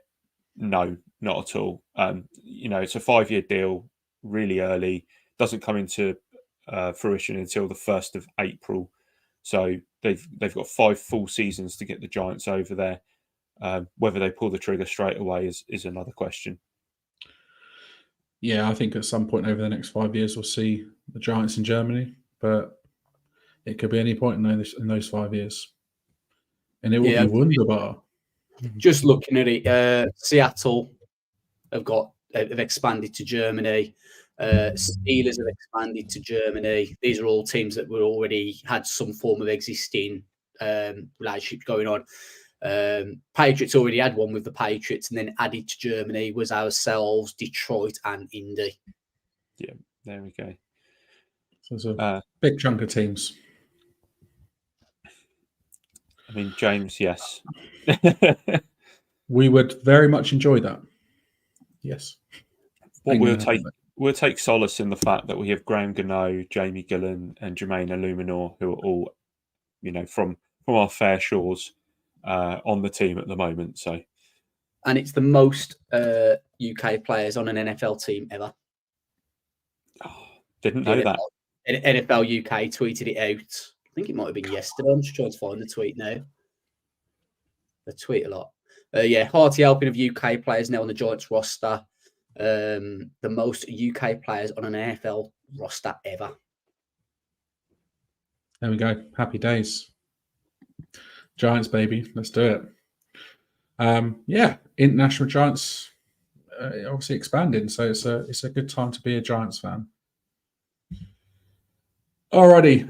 No, not at all. It's a 5-year deal, really early. Doesn't come into fruition until the 1st of April. So they've got 5 full seasons to get the Giants over there. Whether they pull the trigger straight away is another question. Yeah, I think at some point over the next 5 years we'll see the Giants in Germany, but it could be any point in those 5 years, and it will be wonderbar. Just looking at it, Seattle have expanded to Germany. Steelers have expanded to Germany. These are all teams that were already had some form of existing relationship going on. Patriots already had one with the Patriots, and then added to Germany was ourselves, Detroit, and Indy. Yeah, there we go. So it's a big chunk of teams. I mean, James, yes. We would very much enjoy that. Yes. We'll take solace in the fact that we have Graham Gano, Jamie Gillan, and Jermaine Illuminor, who are all, from our fair shores on the team at the moment. So, and it's the most UK players on an NFL team ever. Oh, didn't know that. NFL UK tweeted it out. I think it might have been yesterday. I'm just trying to find the tweet now. They tweet a lot. Hearty helping of UK players now on the Giants roster. The most UK players on an NFL roster ever. There we go. Happy days. Giants, baby. Let's do it. International Giants obviously expanding, so it's a good time to be a Giants fan. Alrighty.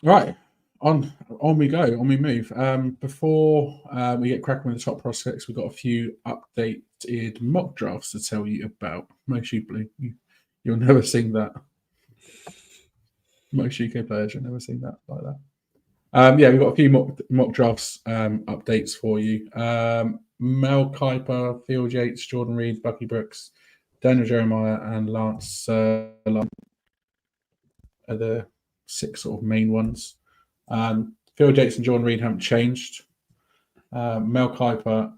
Right. On we go. On we move. Before we get cracking with the top prospects, we've got a few updated mock drafts to tell you about. You'll never sing that. Most UK players, you'll never sing that like that. We've got a few mock drafts updates for you. Mel Kiper, Phil Yates, Jordan Reed, Bucky Brooks, Daniel Jeremiah, and Lance Sirlein are the 6 sort of main ones. Phil Yates and Jordan Reed haven't changed. Mel Kiper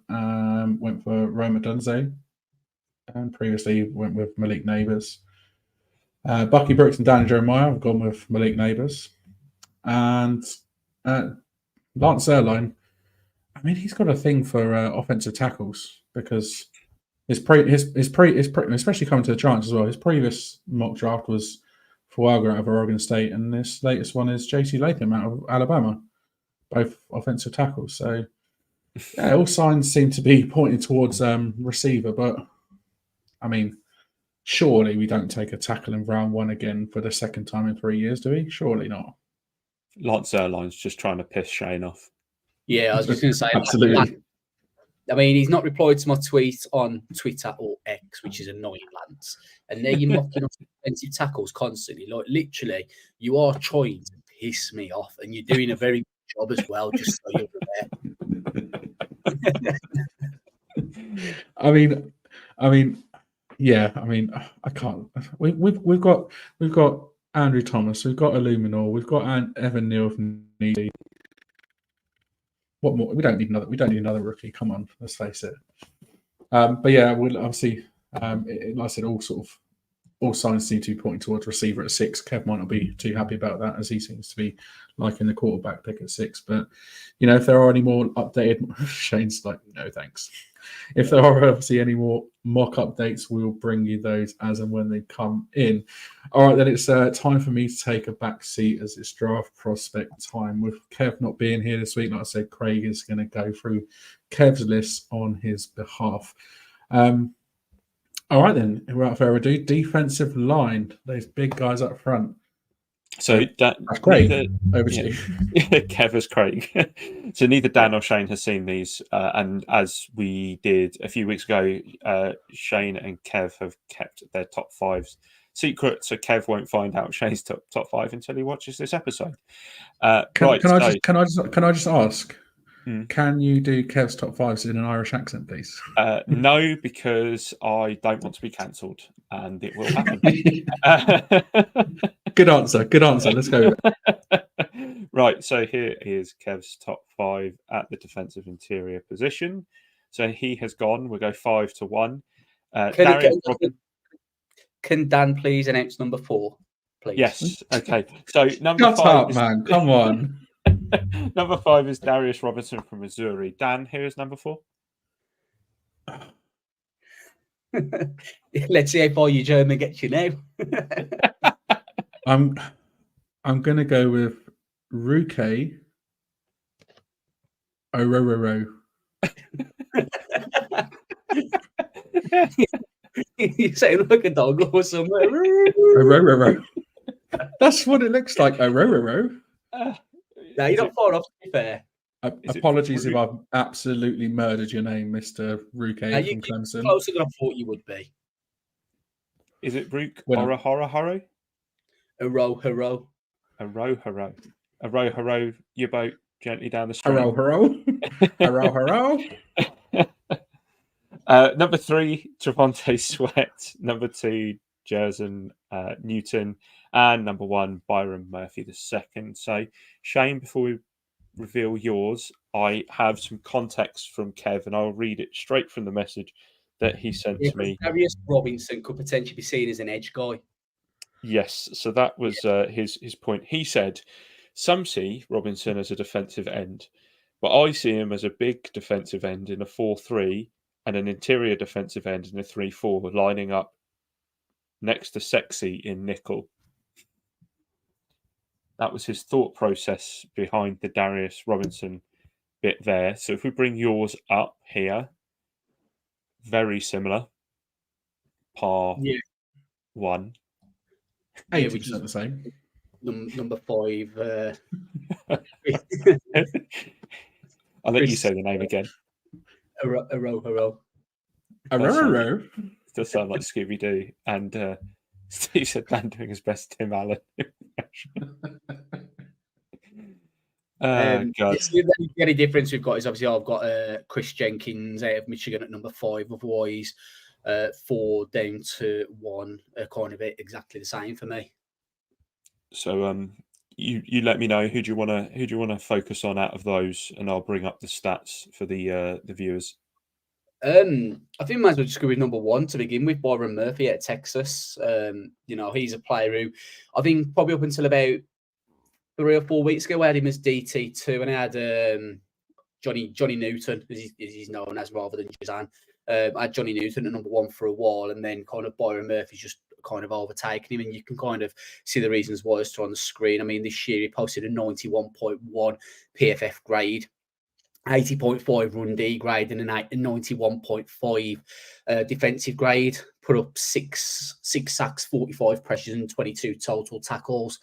went for Roma Dunze, and previously went with Malik Neighbours. Bucky Brooks and Daniel Jeremiah have gone with Malik Neighbours. And Lance Sirlein, I mean, he's got a thing for offensive tackles because especially coming to the Giants as well. His previous mock draft was Fuaga out of Oregon State, and this latest one is JC Latham out of Alabama, both offensive tackles. So, all signs seem to be pointing towards receiver. But I mean, surely we don't take a tackle in round 1 again for the second time in 3 years, do we? Surely not. Lance Zerline's just trying to piss Shane off. Yeah, I was just going to say, Absolutely. I mean, he's not replied to my tweet on Twitter or X, which is annoying, Lance. And there you're mocking off defensive tackles constantly. Like, literally, you are trying to piss me off, and you're doing a very good job as well, just so you're aware. I mean, yeah. I mean, I can't. We've got Andrew Thomas, we've got Illuminor, we've got Evan Neal from Needy. What more? We don't need another rookie. Come on, let's face it. But yeah, we'll obviously, like I said, all signs seem to be pointing towards receiver at 6. Kev might not be too happy about that, as he seems to be liking the quarterback pick at 6. But if there are any more updated, Shane's like, no thanks. If there are obviously any more mock updates, we will bring you those as and when they come in. All right, then it's time for me to take a back seat as it's draft prospect time. With Kev not being here this week, like I said, Craig is going to go through Kev's list on his behalf. All right, then, without further ado, defensive line, those big guys up front. So that's great. Over to you. Kev is Craig. So neither Dan or Shane has seen these, and as we did a few weeks ago, Shane and Kev have kept their top 5s secret, so Kev won't find out Shane's top 5 until he watches this episode. Can I just ask? Can you do Kev's top 5s in an Irish accent, please? No, because I don't want to be cancelled, and it will happen. Good answer. Let's go with it. Right, so here is Kev's top 5 at the defensive interior position. So he has gone. We'll go 5 to 1. Can Dan please announce number 4, please? Yes. Okay. So number Shut 5 up, man. Come on. Number 5 is Darius Robinson from Missouri. Dan, here is number 4. Let's see how far your German gets you now. I'm going to go with Ruke Orororo. You sound like a dog or something. Orororo. That's what it looks like. Orororo. No, you're not far off, to be fair. Apologies if I've absolutely murdered your name, Mr. Ruke from Clemson. Closer than I thought you would be. Is it Rook Horo? A row. Your boat gently down the stream. Haro. Number 3, Trevonte Sweat. Number 2, Jerson Newton. And number 1, Byron Murphy II. So, Shane, before we reveal yours, I have some context from Kev, and I'll read it straight from the message that he sent to me. Darius Robinson could potentially be seen as an edge guy. Yes, so that was his point. He said, some see Robinson as a defensive end, but I see him as a big defensive end in a 4-3 and an interior defensive end in a 3-4, lining up next to Sexy in nickel. That was his thought process behind the Darius Robinson bit there. So if we bring yours up here, very similar. Par 1. 80% the same. Number 5. I'll let you say the name again. Haro. Does sound like Scooby-Doo. And Steve said Dan doing his best Tim Allen impression. God. The only difference we've got is obviously I've got Chris Jenkins out of Michigan at number 5. Otherwise, 4 down to 1 are kind of exactly the same for me. So you let me know who do you want to focus on out of those, and I'll bring up the stats for the viewers. I think we might as well just go with number 1 to begin with, Byron Murphy at Texas. He's a player who I think probably up until about 3 or 4 weeks ago, I had him as DT2, and I had Johnny Newton, as he's known as, rather than Jazan. I had Johnny Newton at number 1 for a while, and then kind of Byron Murphy's just kind of overtaken him, and you can kind of see the reasons why it's on the screen. I mean, this year he posted a 91.1 PFF grade, 80.5 run D grade, and a 91.5 defensive grade. Put up 6 sacks, 45 pressures, and 22 total tackles.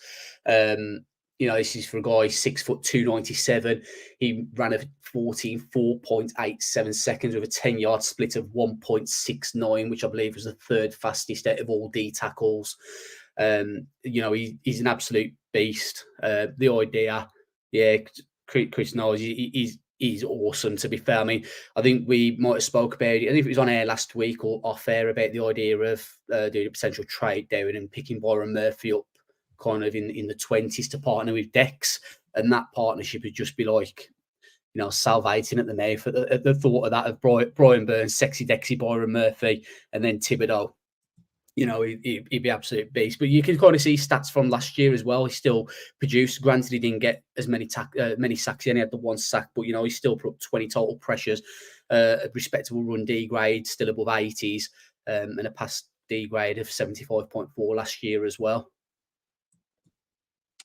this is for a guy 6 foot 297. He ran a 14.4.87 seconds with a 10-yard split of 1.69, which I believe was the third fastest out of all D tackles. He's an absolute beast. The idea, Chris knows he's awesome, to be fair. I mean, I think we might have spoke about it. I think it was on air last week or off air about the idea of doing a potential trade down and picking Byron Murphy up kind of in the 20s to partner with Dex. And that partnership would just be like, salivating at the mouth at the thought of that, of Brian Burns, sexy Dexy Byron Murphy, and then Thibodeau. He'd be absolute beast. But you can kind of see stats from last year as well. He still produced. Granted, he didn't get as many sacks. He only had the one sack, but he still put up 20 total pressures, a respectable run D grade, still above 80s, and a pass D grade of 75.4 last year as well.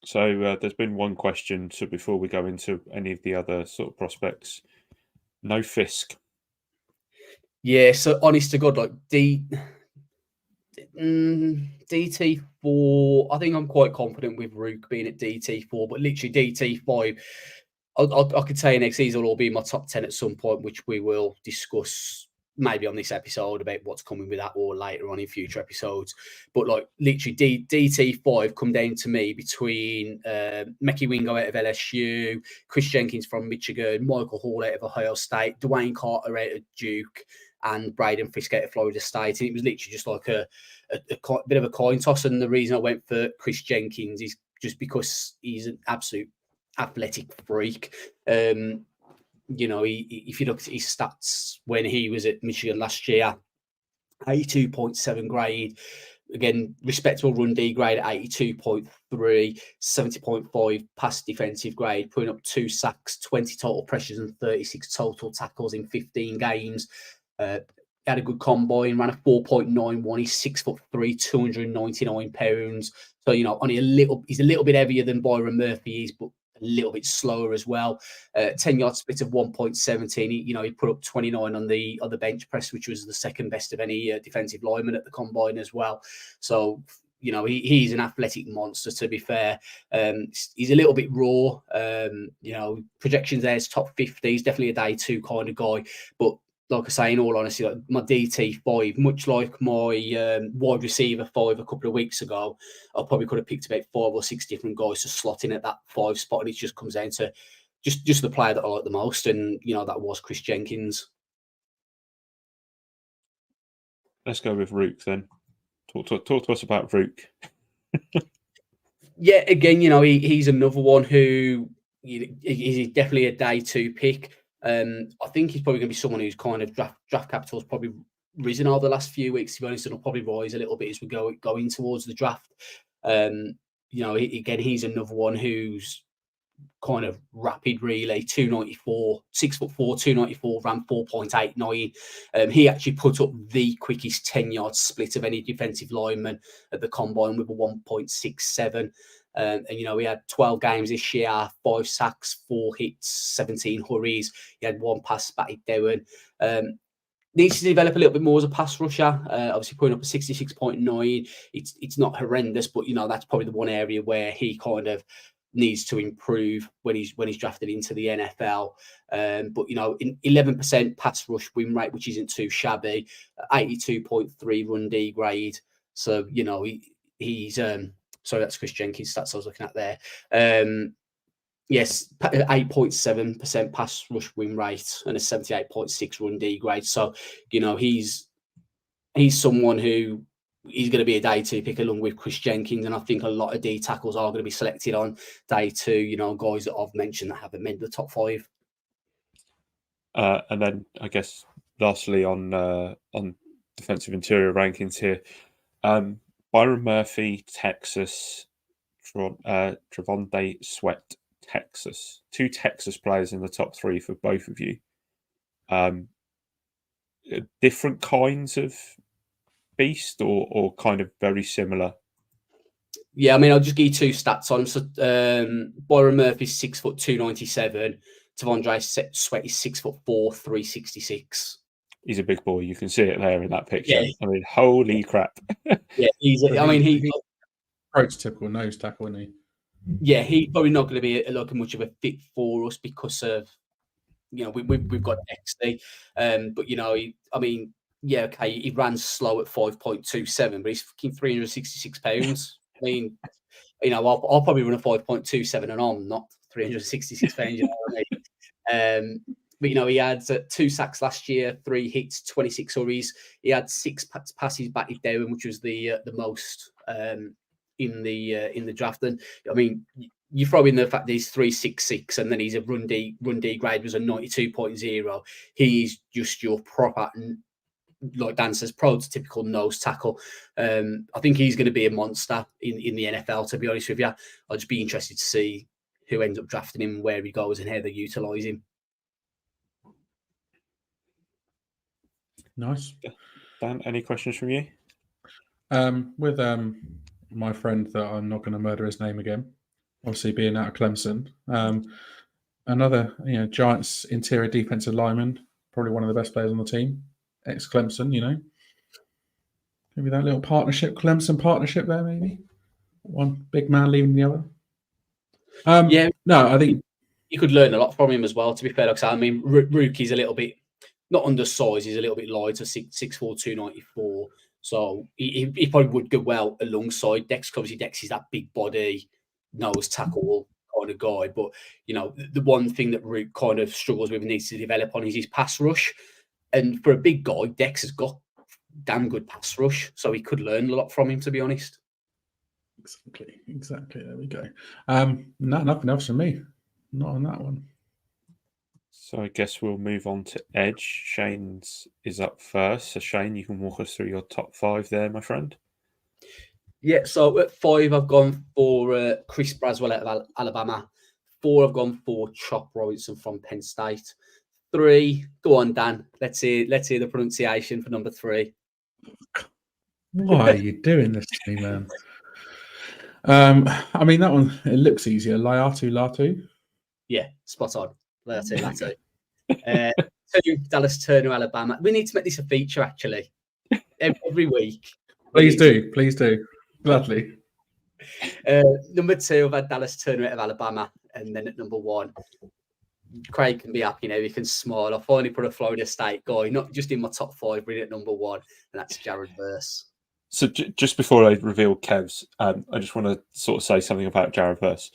So there's been one question. So before we go into any of the other sort of prospects, no Fisk. Yeah. So honest to God, like DT4, I think I'm quite confident with Rook being at DT4, but literally DT5, I could say next season will all be my top 10 at some point, which we will discuss maybe on this episode about what's coming with that or later on in future episodes. But like literally DT5 come down to me between Mekhi Wingo out of LSU, Chris Jenkins from Michigan, Michael Hall out of Ohio State, Dwayne Carter out of Duke, and Braden Fisk out of Florida State. And it was literally just like a bit of a coin toss. And the reason I went for Chris Jenkins is just because he's an absolute athletic freak. If you look at his stats when he was at Michigan last year, 82.7 grade, again, respectable run D grade at 82.3, 70.5 pass defensive grade, putting up 2 sacks, 20 total pressures and 36 total tackles in 15 games. Had a good combine, ran a 4.91. He's 6'3", 299 pounds. So, he's a little bit heavier than Byron Murphy is, but a little bit slower as well. 10-yard split of 1.17. He put up 29 on the bench press, which was the second best of any defensive lineman at the combine as well. So, he's an athletic monster, to be fair. He's a little bit raw. Projections there is top 50. He's definitely a day 2 kind of guy. But like I say, in all honesty, like my DT5, much like my wide receiver 5 a couple of weeks ago, I probably could have picked about 5 or 6 different guys to slot in at that 5 spot. And it just comes down to just the player that I like the most. And, that was Chris Jenkins. Let's go with Rook then. Talk to us about Rook. Yeah, again, he's another one who he's definitely a day 2 pick. I think he's probably going to be someone who's kind of draft capital has probably risen over the last few weeks, to be honest, and will probably rise a little bit as we go in towards the draft. Again, he's another one who's kind of rapid relay, 294, 6'4", 294, ran 4.89. He actually put up the quickest 10-yard split of any defensive lineman at the combine with a 1.67. And he had 12 games this year, 5 sacks, 4 hits, 17 hurries. He had 1 pass batted down. Needs to develop a little bit more as a pass rusher. Obviously, putting up a 66.9. It's not horrendous, but that's probably the one area where he kind of needs to improve when he's drafted into the NFL. But in 11% pass rush win rate, which isn't too shabby, 82.3 run D grade. So he's sorry, that's Chris Jenkins stats I was looking at there. Yes, 8.7% pass rush win rate and a 78.6 run D grade. So, he's someone who he's going to be a day 2 pick along with Chris Jenkins. And I think a lot of D tackles are going to be selected on day 2, guys that I've mentioned that haven't made the top 5. And then I guess lastly on defensive interior rankings here, Byron Murphy, Texas, Trevonde Sweat, Texas. 2 Texas players in the top 3 for both of you. Different kinds of beast or kind of very similar? Yeah, I mean, I'll just give you 2 stats on him. So Byron Murphy's 6 foot 297. Trevonde Sweat is 6 foot 4, 366. He's a big boy. You can see it there in that picture. Yeah. I mean, holy crap. Yeah, he's prototypical nose tackle, isn't he? Yeah, he's probably not going to be like much of a fit for us because of we've got Dexter, but okay, he ran slow at 5.27, but he's fucking 366 pounds. I mean, I'll probably run a 5.27 and I'm not 366 pounds. You know what I mean? But he had 2 sacks last year, 3 hits, 26 hurries. He had 6 passes batted down, which was the most in the draft. And I mean, you throw in the fact that he's 366 and then he's a run D grade was a 92.0. He's just your proper, like Dan says, prototypical nose tackle. I think he's going to be a monster in the NFL, to be honest with you. I'll just be interested to see who ends up drafting him, where he goes, and how they utilise him. Nice. Dan, any questions from you? With my friend that I'm not going to murder his name again, obviously being out of Clemson. Another, Giants interior defensive lineman, probably one of the best players on the team, ex-Clemson, Maybe that little Clemson partnership there, maybe. One big man leaving the other. No, I think you could learn a lot from him as well, to be fair. Like I mean, Rookie's a little bit, not undersized, he's a little bit lighter, 6'4", 294. So he probably would go well alongside Dex. Obviously, Dex is that big body, nose tackle kind of guy. But, the one thing that Rook kind of struggles with and needs to develop on is his pass rush. And for a big guy, Dex has got damn good pass rush. So he could learn a lot from him, to be honest. Exactly. There we go. Nothing else from me. Not on that one. So I guess we'll move on to Edge. Shane's is up first. So Shane, you can walk us through your top 5 there, my friend. Yeah, so at 5, I've gone for Chris Braswell out of Alabama. 4, I've gone for Chop Robinson from Penn State. 3, go on, Dan. Let's hear the pronunciation for number 3. Why are you doing this to me, man? I mean, that one, it looks easier. Latu. Yeah, spot on. Latu. 2, Dallas Turner, Alabama. We need to make this a feature, actually. Every week. Please do. Gladly. Number 2, I've had Dallas Turner out of Alabama. And then at number 1, Craig can be happy now. He can smile. I finally put a Florida State guy, not just in my top 5, but at number 1. And that's Jared Verse. So just before I reveal Kev's, I just want to sort of say something about Jared Verse.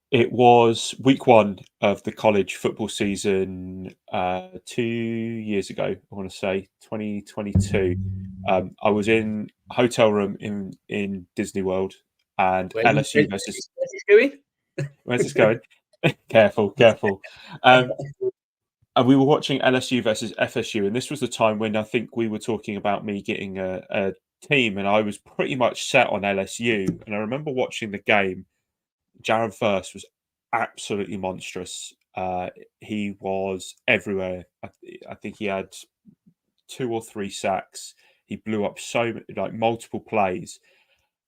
It was week 1 of the college football season 2 years ago, I want to say 2022. I was in a hotel room in Disney World and LSU versus... Where's this going? Careful. And we were watching LSU versus FSU, and this was the time when I think we were talking about me getting a team, and I was pretty much set on LSU. And I remember watching the game. Jared Verse was absolutely monstrous. He was everywhere. I think he had 2 or 3 sacks. He blew up multiple plays.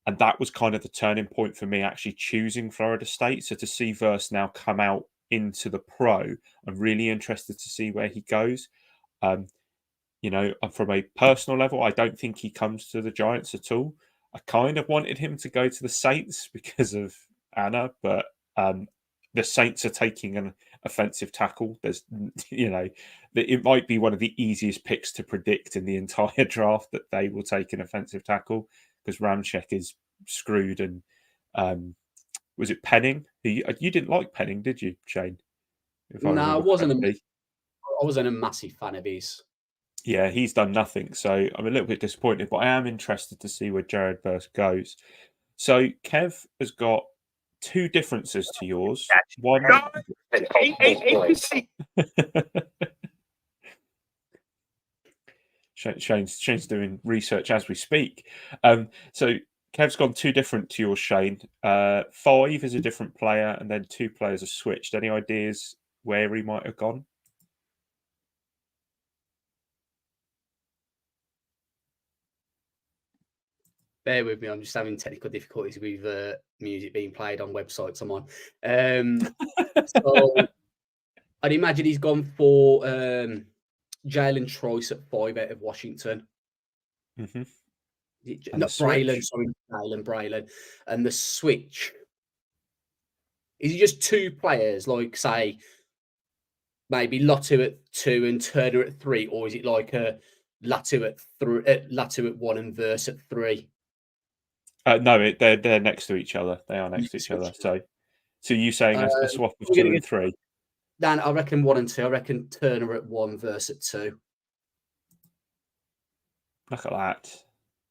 And that was kind of the turning point for me actually choosing Florida State. So to see Verse now come out into the pro, I'm really interested to see where he goes. From a personal level, I don't think he comes to the Giants at all. I kind of wanted him to go to the Saints because of Anna, but the Saints are taking an offensive tackle. There's, it might be one of the easiest picks to predict in the entire draft that they will take an offensive tackle because Ramczyk is screwed. And was it Penning? You didn't like Penning, did you, Shane? No, I wasn't a massive fan of his. Yeah, he's done nothing. So I'm a little bit disappointed, but I am interested to see where Jared Verse goes. So Kev has got 2 differences to yours. One. Shane's doing research as we speak. So Kev's gone 2 different to yours, Shane. 5 is a different player, and then 2 players have switched. Any ideas where he might have gone? Bear with me, I'm just having technical difficulties with music being played on websites I'm on. So I'd imagine he's gone for Jalen Troyce at 5 out of Washington. Mm-hmm. Not Braylon, sorry, Braylon. And the switch, is it just two players, like, say, maybe Latu at 2 and Turner at 3, or is it like a Latu at 1 and Verse at 3? No, they're next to each other. They are next to each other. So you saying a swap of 2 and 3? Dan, I reckon 1 and 2. I reckon Turner at 1, Verse at 2. Look at that.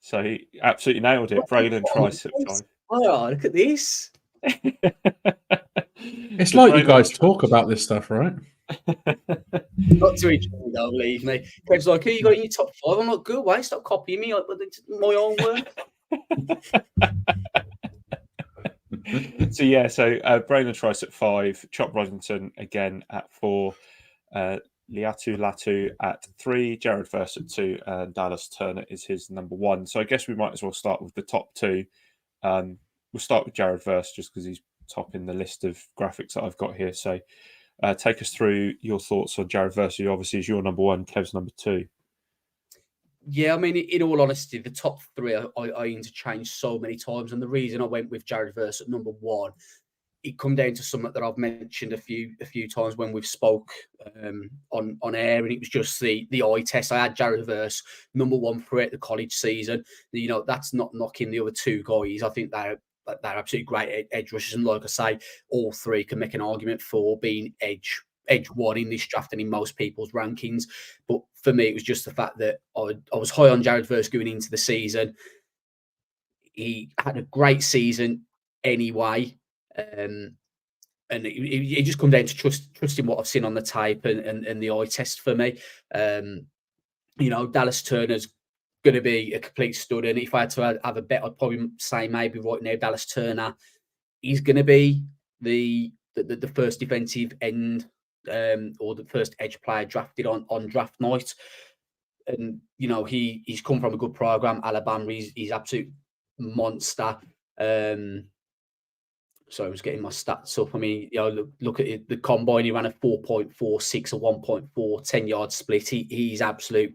So he absolutely nailed it. Braylon tries at 5. Oh, look at this. It's like you guys talk about this stuff, right? Not to each other, though, believe me. Kev's like, who you got in your top 5? I'm like, go away, stop copying me. It's my own work. So Braylon tries at 5, Chop Rossington again at 4, Latu at 3, Jared Verse at 2, and Dallas Turner is his number 1. So I guess we might as well start with the top 2. We'll start with Jared Verse just because he's top in the list of graphics that I've got here. So take us through your thoughts on Jared Verse, who obviously is your number 1, Kev's number 2. Yeah, I mean, in all honesty, the top 3 I interchanged so many times, and the reason I went with Jared Verse at number 1, it come down to something that I've mentioned a few times when we've spoke on air, and it was just the eye test. I had Jared Verse number 1 throughout the college season. You know, that's not knocking the other 2 guys. I think they're absolutely great edge rushers, and like I say, all 3 can make an argument for being edge 1 in this draft and in most people's rankings. But for me, it was just the fact that I was high on Jared Verse going into the season. He had a great season anyway. And it just comes down to trusting what I've seen on the tape and the eye test for me. You know, Dallas Turner's going to be a complete stud. And if I had to have a bet, I'd probably say maybe right now Dallas Turner is going to be the first defensive end or the first edge player drafted on draft night. And, you know, he's come from a good program, Alabama. He's absolute monster. So I was getting my stats up. I mean, you know, look at the combine. He ran a 4.46, a 1.4, 10-yard split. He's absolute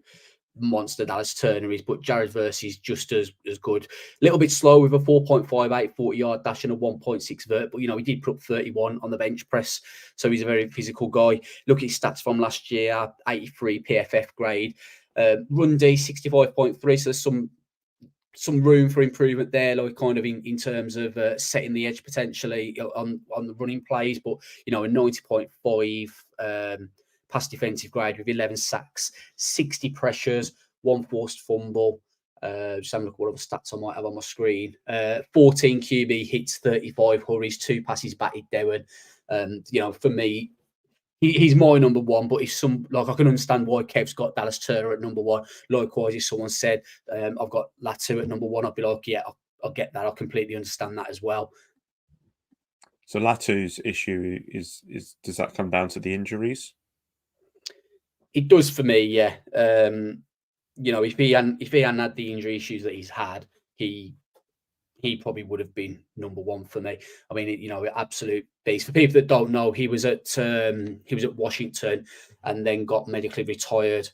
monster, Dallas Turner is. But Jared Verse is just as good. A little bit slow with a 4.58 40-yard dash and a 1.6 vert. But, you know, he did put up 31 on the bench press. So he's a very physical guy. Look at his stats from last year, 83 PFF grade. Run D, 65.3. So there's some room for improvement there, like kind of in terms of setting the edge potentially on the running plays. But, you know, a 90.5 pass defensive grade with 11 sacks, 60 pressures, 1 forced fumble. Just having a look at what other stats I might have on my screen. 14 QB hits, 35 hurries, 2 passes batted down. You know, for me, he's my number 1, but if I can understand why Kev's got Dallas Turner at number 1. Likewise, if someone said I've got Latu at number 1, I'd be like, yeah, I'll get that. I completely understand that as well. So Latu's issue is does that come down to the injuries? It does for me, yeah. You know, if he hadn't had the injury issues that he's had, he probably would have been number 1 for me. I mean, you know, absolute beast. For people that don't know, he was at Washington and then got medically retired,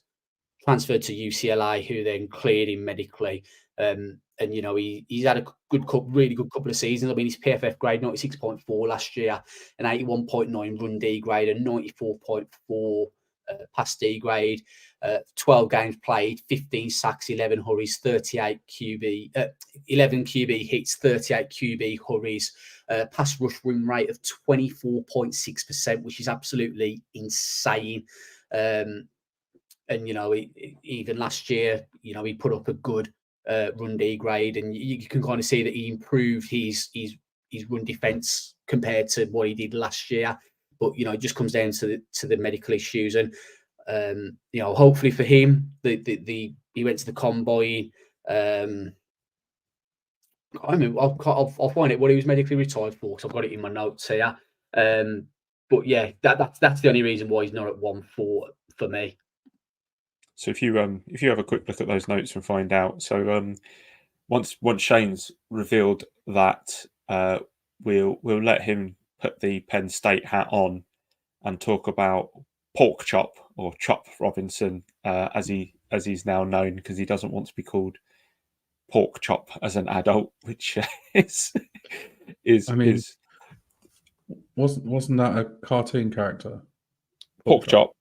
transferred to UCLA, who then cleared him medically. And you know, he's had a really good couple of seasons. I mean, his PFF grade 96.4 last year, an 81.9 run D grade, a 94.4 pass D grade. 12 games played, 15 sacks, 11 hurries, 38 QB, 11 QB hits, 38 QB hurries, pass rush win rate of 24.6%, which is absolutely insane. And, you know, even last year, you know, he put up a good run D grade, and you can kind of see that he improved his run defense compared to what he did last year. But, you know, it just comes down to the medical issues. And, you know, hopefully for him, he went to the combine. I mean, I'll find out what he was medically retired for, because I've got it in my notes here. But yeah, that's the only reason why he's not at 1 for me. So if you have a quick look at those notes and find out. So once Shane's revealed that, we'll let him put the Penn State hat on and talk about Pork Chop, or Chop Robinson, as he's now known, because he doesn't want to be called Pork Chop as an adult, which is I mean, wasn't that a cartoon character? Pork Chop.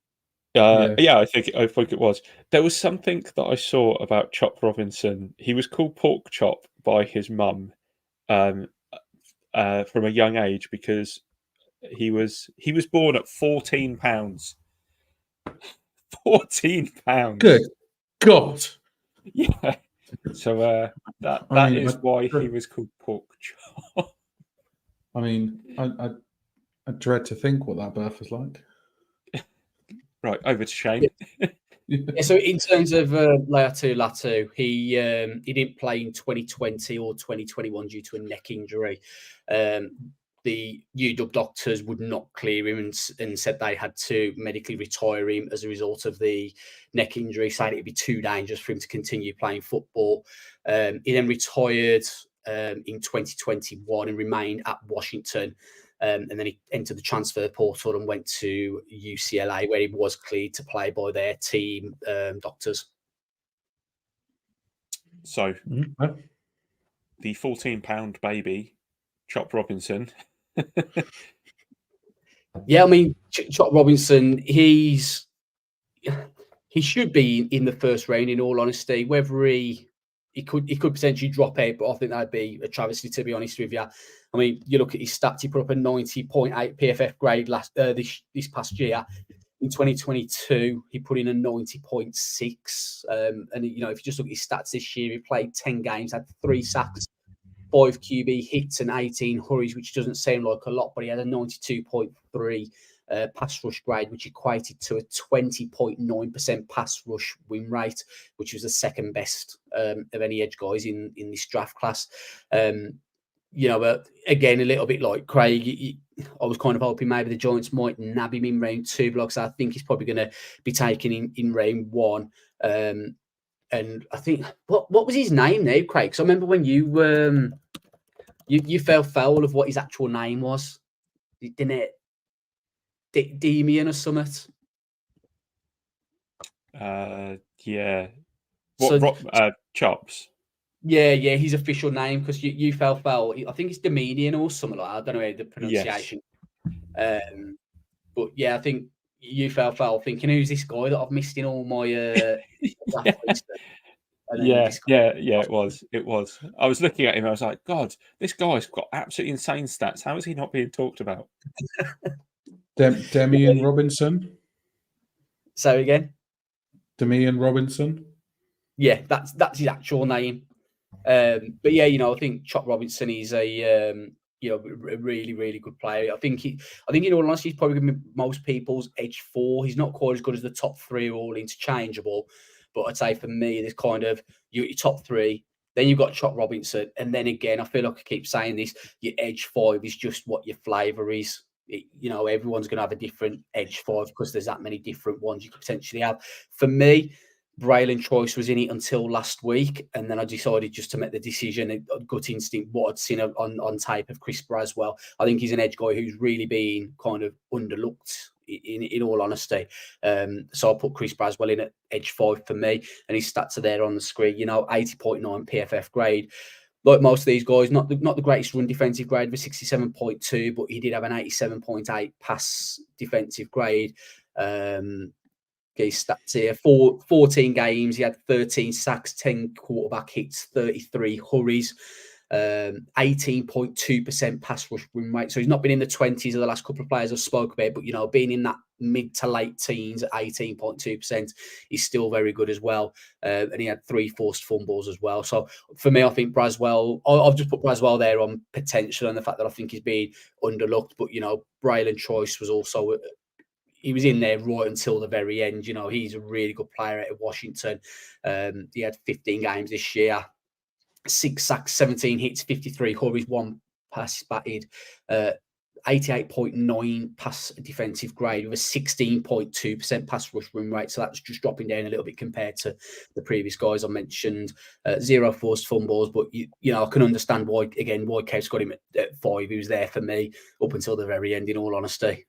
Yeah. Yeah, I think it was. There was something that I saw about Chop Robinson. He was called Pork Chop by his mum from a young age because he was born at 14 pounds. 14 pounds. Good God. Yeah. So that is why he was called Pork Chop. I mean, I dread to think what that birth was like. Right, over to Shane. Yeah, so in terms of Latu, he didn't play in 2020 or 2021 due to a neck injury. The UW doctors would not clear him and said they had to medically retire him as a result of the neck injury, saying it'd be too dangerous for him to continue playing football. He then retired in 2021 and remained at Washington. And then he entered the transfer portal and went to UCLA, where he was cleared to play by their team doctors. So, the 14-pound baby, Chop Robinson. Yeah, I mean, Chop Robinson, he should be in the first round, in all honesty. Whether he could potentially drop out, but I think that'd be a travesty, to be honest with you. I mean, you look at his stats; he put up a 90.8 PFF grade this past year. In 2022, he put in a 90.6. And if you just look at his stats this year, he played 10 games, had 3 sacks, 5 QB hits, and 18 hurries, which doesn't seem like a lot, but he had a 92.3 pass rush grade, which equated to a 20.9% pass rush win rate, which was the second best of any edge guys in this draft class. Again, a little bit like Craig, I was kind of hoping maybe the Giants might nab him in round 2 blocks. I think he's probably going to be taken in round 1. And I think what was his name now, Craig? Because I remember when you fell foul of what his actual name was, didn't it? Demian or something. Yeah. Chops. Yeah, his official name, because you fell foul. I think it's Dominion or something like that. I don't know the pronunciation. Yes. But yeah, I think you fell foul thinking, who's this guy that I've missed in all my Yeah, it was. I was looking at him, I was like, God, this guy's got absolutely insane stats. How is he not being talked about? Demian Robinson? So again? Demian Robinson? Yeah, that's his actual name. But yeah, I think Chop Robinson is a really, really good player. I think in all honesty, he's probably going to be most people's edge 4. He's not quite as good as the top 3 all interchangeable. But I'd say for me, there's kind of your top 3, then you've got Chop Robinson, and then again, I feel like I keep saying this, your edge 5 is just what your flavour is. Everyone's going to have a different edge 5 because there's that many different ones you could potentially have. For me, Braylon Choice was in it until last week, and then I decided just to make the decision, gut instinct, what I'd seen on tape of Chris Braswell. I think he's an edge guy who's really been kind of underlooked, in all honesty. So I put Chris Braswell in at edge 5 for me, and his stats are there on the screen. 80.9 PFF grade. Like most of these guys, not the greatest run defensive grade with 67.2, but he did have an 87.8 pass defensive grade. His stats here: 14 games, he had 13 sacks, 10 quarterback hits, 33 hurries, 18.2% pass rush win rate. So he's not been in the 20s of the last couple of players I spoke about, but being in that mid to late teens at 18.2% is still very good as well. And he had 3 forced fumbles as well. So for me, I think Braswell, I've just put Braswell there on potential and the fact that I think he's been underlooked. But Braylon Choice was also, he was in there right until the very end. He's a really good player out of Washington. He had 15 games this year, 6 sacks, 17 hits, 53 hurries, 1 pass batted, 88.9 pass defensive grade with a 16.2% pass rush win rate. So that's just dropping down a little bit compared to the previous guys I mentioned. 0 forced fumbles, but I can understand why Kev's got him at 5. He was there for me up until the very end, in all honesty.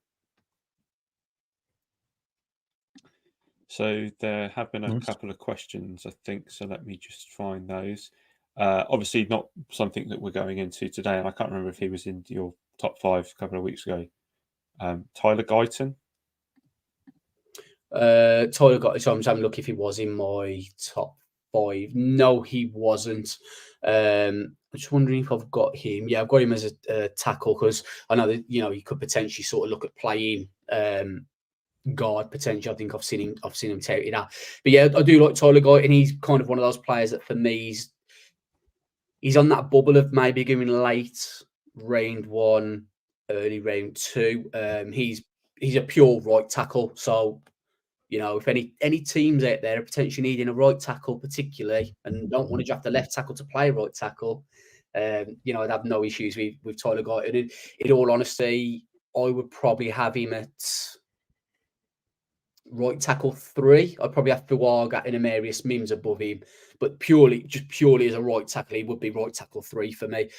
So there have been a couple of questions, I think. So let me just find those. Obviously, not something that we're going into today, and I can't remember if he was in your top 5 a couple of weeks ago. Tyler Guyton. Tyler got. So I'm having a look if he was in my top 5. No, he wasn't. I'm just wondering if I've got him. Yeah, I've got him as a tackle because I know that he could potentially sort of look at playing guard potentially. I think I've seen him touted that. But yeah, I do like Tyler Guyton. He's kind of one of those players that for me he's on that bubble of maybe going late round 1, early round 2. He's a pure right tackle. So if any teams out there are potentially needing a right tackle, particularly, and don't want to draft a left tackle to play right tackle, I'd have no issues with Tyler Guyton. In all honesty, I would probably have him at right tackle 3. I'd probably have Fuaga and Amarius Mims above him, but purely as a right tackle, he would be right tackle 3 for me.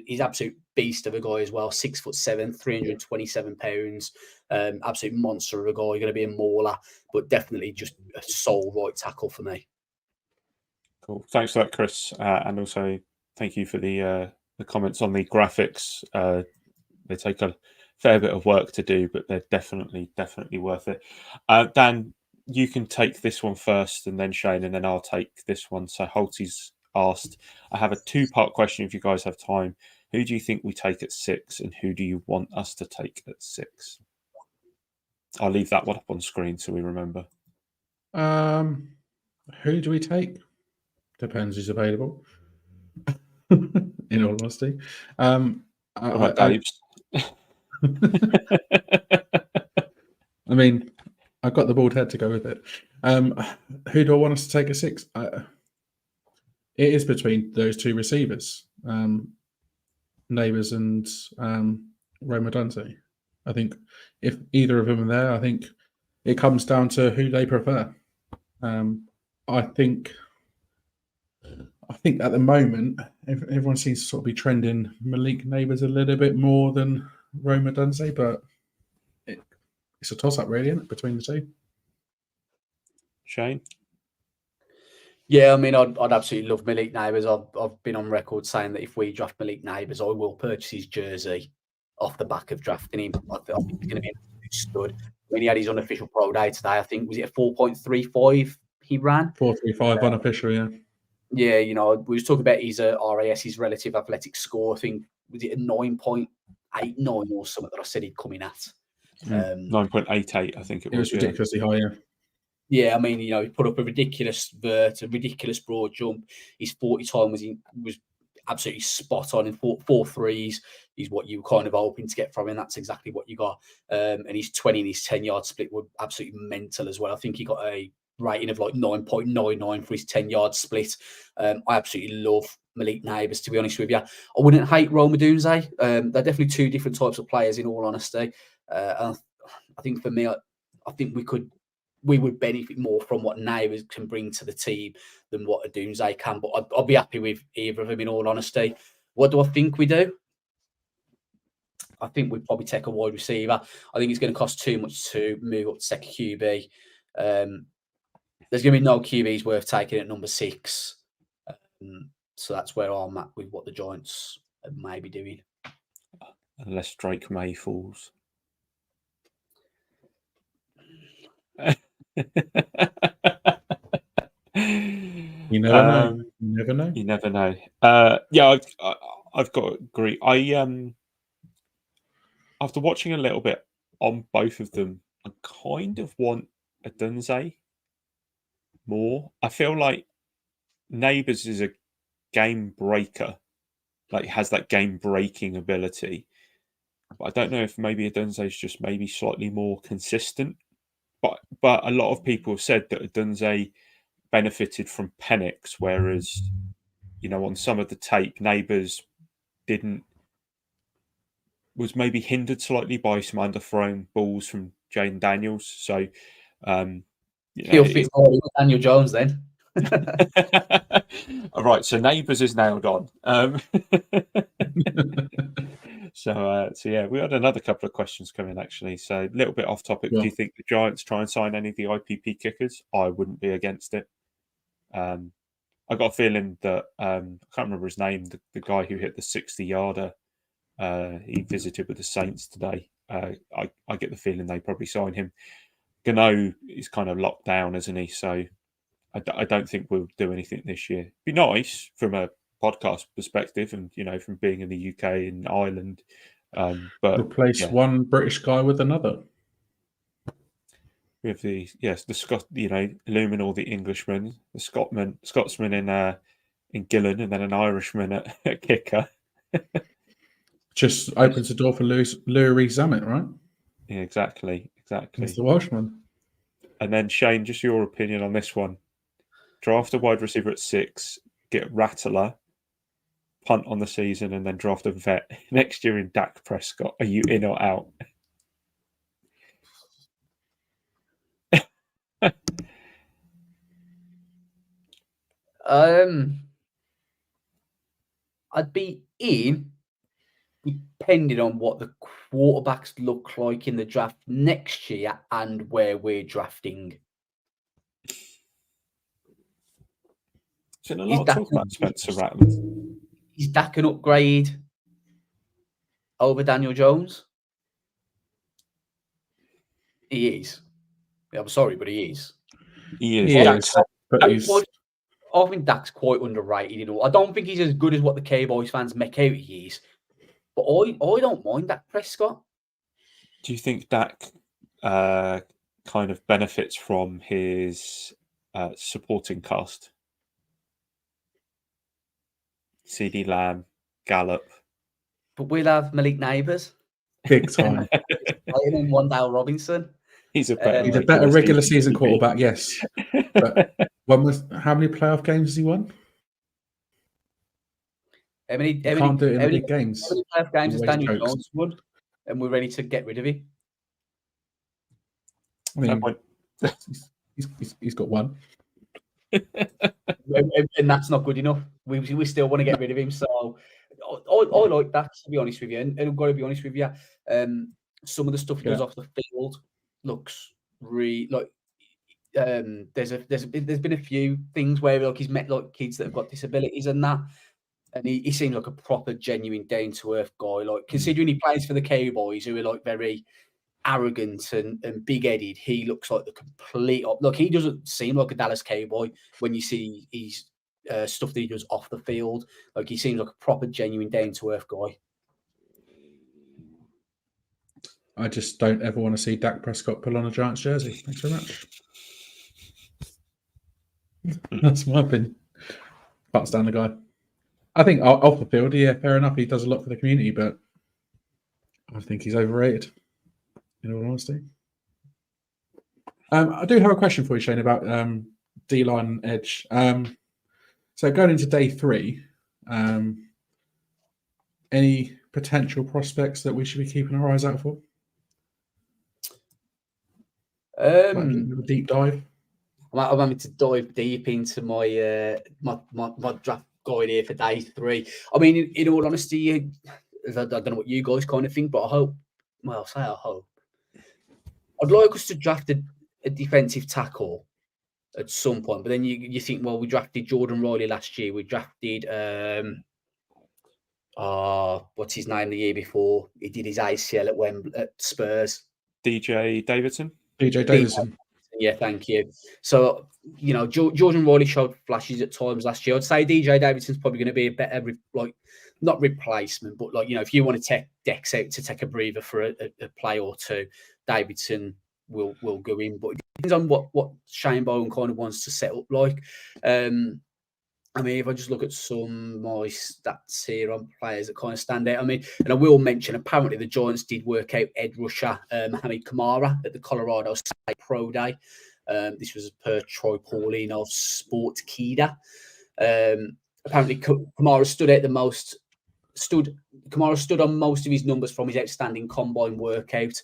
He's absolute beast of a guy as well. 6'7", 327 pounds. Absolute monster of a guy. Going to be a mauler, but definitely just a sole right tackle for me. Cool. Thanks for that, Chris, and also thank you for the comments on the graphics. They take a fair bit of work to do, but they're definitely worth it. Dan, you can take this one first, and then Shane, and then I'll take this one. So Holty's asked, I have a 2-part question if you guys have time. Who do you think we take at 6, and who do you want us to take at 6? I'll leave that one up on screen so we remember. Who do we take? Depends who's available. In all honesty. Dave's. I mean, I've got the bald head to go with it. Who do I want us to take at 6? It is between those 2 receivers, Neighbours and Roma Dante. I think if either of them are there, I think it comes down to who they prefer. I think at the moment, everyone seems to sort of be trending Malik Neighbours a little bit more than Roma Dunze, but it's a toss-up, really, isn't it, between the 2? Shane? Yeah, I mean, I'd absolutely love Malik Neighbours. I've been on record saying that if we draft Malik Neighbours, I will purchase his jersey off the back of drafting him. I think he's going to be a stud. When he had his unofficial pro day today, I think, was it a 4.35 he ran? 4.35 unofficial, yeah. Yeah, we was talking about his RAS, his relative athletic score. I think, was it a 9.89 or something that I said he'd come in at? 9.88, I think it was. Ridiculously high, yeah. Yeah, I mean, he put up a ridiculous vert, a ridiculous broad jump. His 40 time was absolutely spot on, and 4 threes is what you were kind of hoping to get from him. That's exactly what you got. And his 20 and his 10-yard split were absolutely mental as well. I think he got a rating of like 9.99 for his 10-yard split. I absolutely love Malik Neighbours, to be honest with you. I wouldn't hate Roma Dunze. They're definitely 2 different types of players, in all honesty. I think for me, I think we would benefit more from what Neighbours can bring to the team than what a Dunze can. But I'll be happy with either of them, in all honesty. What do I think we do? I think we'd probably take a wide receiver. I think it's going to cost too much to move up to second QB. There's going to be no QBs worth taking at number 6. So that's where I'm at with what the Giants may be doing. Unless Drake May falls. You never know. You never know. You never know. I've got to agree. After watching a little bit on both of them, I kind of want a Dunze more. I feel like Neighbours is a game breaker, like he has that game breaking ability. But I don't know if maybe a Dunze is just maybe slightly more consistent. But a lot of people have said that a Dunze benefited from Penix, whereas on some of the tape, Neighbours was maybe hindered slightly by some underthrown balls from Jaden Daniels. So he'll fit more with Daniel Jones then. All right, so Neighbours is nailed on. So yeah, we had another couple of questions coming actually. So a little bit off topic. Yeah. Do you think the Giants try and sign any of the IPP kickers? I wouldn't be against it. I got a feeling that I can't remember his name, the guy who hit the 60-yarder. He visited with the Saints today. I get the feeling they probably sign him. Gano is kind of locked down, isn't he? So I don't think we'll do anything this year. Be nice from a podcast perspective, and from being in the UK and Ireland. But replace one British guy with another. With the Scot, illumine all the Englishmen, the Scotsman in Gillen, and then an Irishman at kicker. Just opens the door for Louis Zammit, right? Yeah, exactly. He's the Welshman. And then Shane, just your opinion on this one: draft a wide receiver at 6, get Rattler, punt on the season, and then draft a vet next year in Dak Prescott. Are you in or out? I'd be in, depending on what the quarterbacks look like in the draft next year and where we're drafting. There's been a lot of talk about Spencer Rattler. Is Dak an upgrade over Daniel Jones? He is. I'm sorry, but he is. He is. I think Dak's quite underrated. I don't think he's as good as what the Cowboys fans make out he is. But I don't mind Dak Prescott. Do you think Dak kind of benefits from his supporting cast? CD Lamb, Gallup. But we'll have Malik Neighbours. Big time. And Wandale Robinson. He's a better, regular season quarterback, yes. But how many playoff games has he won? How many can't do it in the big games. How many playoff games has Daniel Jones won? And we're ready to get rid of him. I mean, he's got one. And that's not good enough. We still want to get rid of him. So I like that, to be honest with you. And I've got to be honest with you. Some of the stuff he does off the field looks really like there's been a few things where he's met kids that have got disabilities and that, and he seems like a proper genuine down to earth guy. Considering he plays for the Cowboys, who are very arrogant and big headed, he looks like the complete he doesn't seem like a Dallas Cowboy when you see his stuff that he does off the field. He seems like a proper genuine down to earth guy. I just don't ever want to see Dak Prescott pull on a Giants jersey. Thanks very much. That's my opinion. Can't stand the guy. I think off the field, fair enough. He does a lot for the community, but I think he's overrated, in all honesty. I do have a question for you, Shane, about D-line and edge. So going into day 3, any potential prospects that we should be keeping our eyes out for? A deep dive. I'm having to dive deep into my my draft guide here for day 3. I mean, in all honesty, I don't know what you guys kind of think, but I hope. Well, I'll say I hope. I'd like us to draft a defensive tackle at some point, but then you think, well, we drafted Jordan Riley last year. We drafted what's his name the year before? He did his ACL at Spurs. DJ Davidson. Yeah, thank you. So, Jordan Riley showed flashes at times last year. I'd say DJ Davidson's probably going to be a better, not replacement, but if you want to take Dex out to take a breather for a play or two, Davidson will go in. But it depends on what Shane Bowen kind of wants to set up like. I mean, if I just look at some of my stats here on players that kind of stand out, I mean, and I will mention, apparently the Giants did work out edge rusher Mohamed Kamara at the Colorado State Pro Day. This was per Troy Pauline of Sportkeda. Apparently, Kamara stood on most of his numbers from his outstanding combine workout,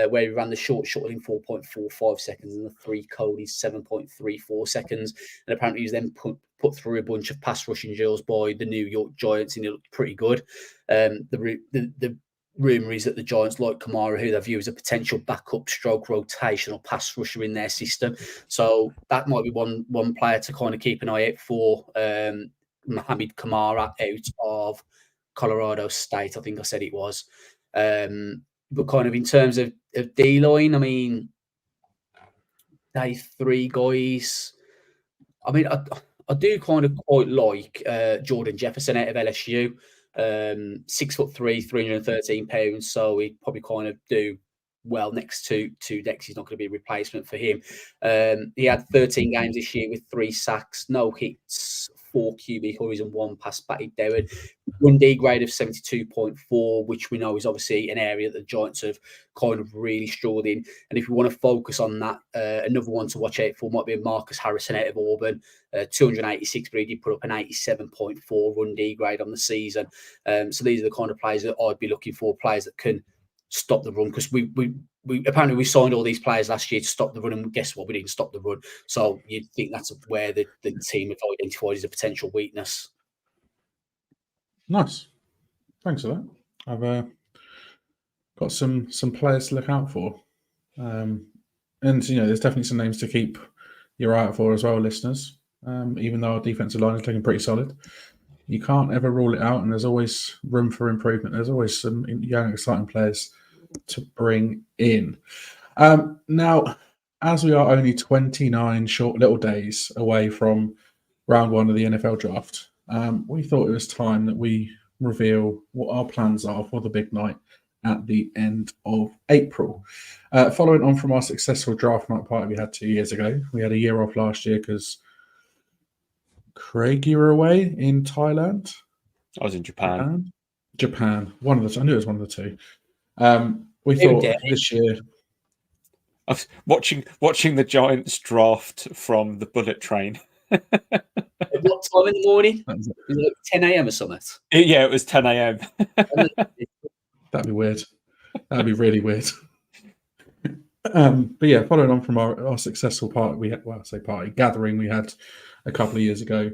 where he ran the short shuttle in 4.45 seconds and the 3 code is 7.34 seconds. And apparently he was then put through a bunch of pass rushing drills by the New York Giants, and it looked pretty good. The rumour is that the Giants like Kamara, who they view as a potential backup stroke rotational pass rusher in their system. So that might be one player to kind of keep an eye out for. Mohamed Kamara out of Colorado State, I think I said it was. But kind of in terms of D-line, I mean, they 3 guys. I mean, I do kind of quite like Jordan Jefferson out of LSU. 6'3", 313 pounds. So he'd probably kind of do well next to Dex. He's not going to be a replacement for him. He had 13 games this year with 3 sacks, no hits, 4 QB hurries, and 1 pass batted down. 1 D grade of 72.4, which we know is obviously an area that the Giants have kind of really struggled in. And if we want to focus on that, another one to watch out for might be Marcus Harrison out of Auburn, 286, but he did put up an 87.4 run D grade on the season. So these are the kind of players that I'd be looking for, players that can stop the run, because we apparently we signed all these players last year to stop the run, and guess what? We didn't stop the run. So you'd think that's where the team have identified as a potential weakness. Nice. Thanks for that. I've got some players to look out for. And, there's definitely some names to keep your eye out for as well, listeners. Even though our defensive line is looking pretty solid, you can't ever rule it out, and there's always room for improvement. There's always some young, exciting players to bring in. Now, as we are only 29 short little days away from round 1 of the NFL draft, we thought it was time that we reveal what our plans are for the big night at the end of April. Following on from our successful draft night party we had 2 years ago, we had a year off last year because Craig, you were away in Thailand. I was in Japan. Japan. One of the. I knew it was one of the two. We thought this year. I was watching the Giants draft from the bullet train. At what time in the morning? Was it like 10 a.m. or something? Yeah, it was 10 a.m. That'd be weird. That'd be really weird. But yeah, following on from our successful gathering we had a couple of years ago,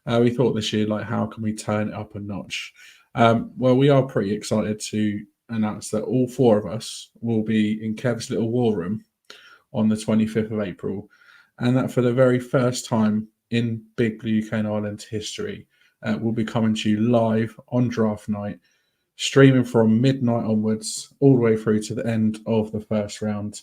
we thought this year, how can we turn it up a notch? Well, we are pretty excited to announce that all 4 of us will be in Kev's little war room on the 25th of April, and that for the very first time in Big Blue UK and Ireland history, we'll be coming to you live on draft night, streaming from midnight onwards all the way through to the end of the first round,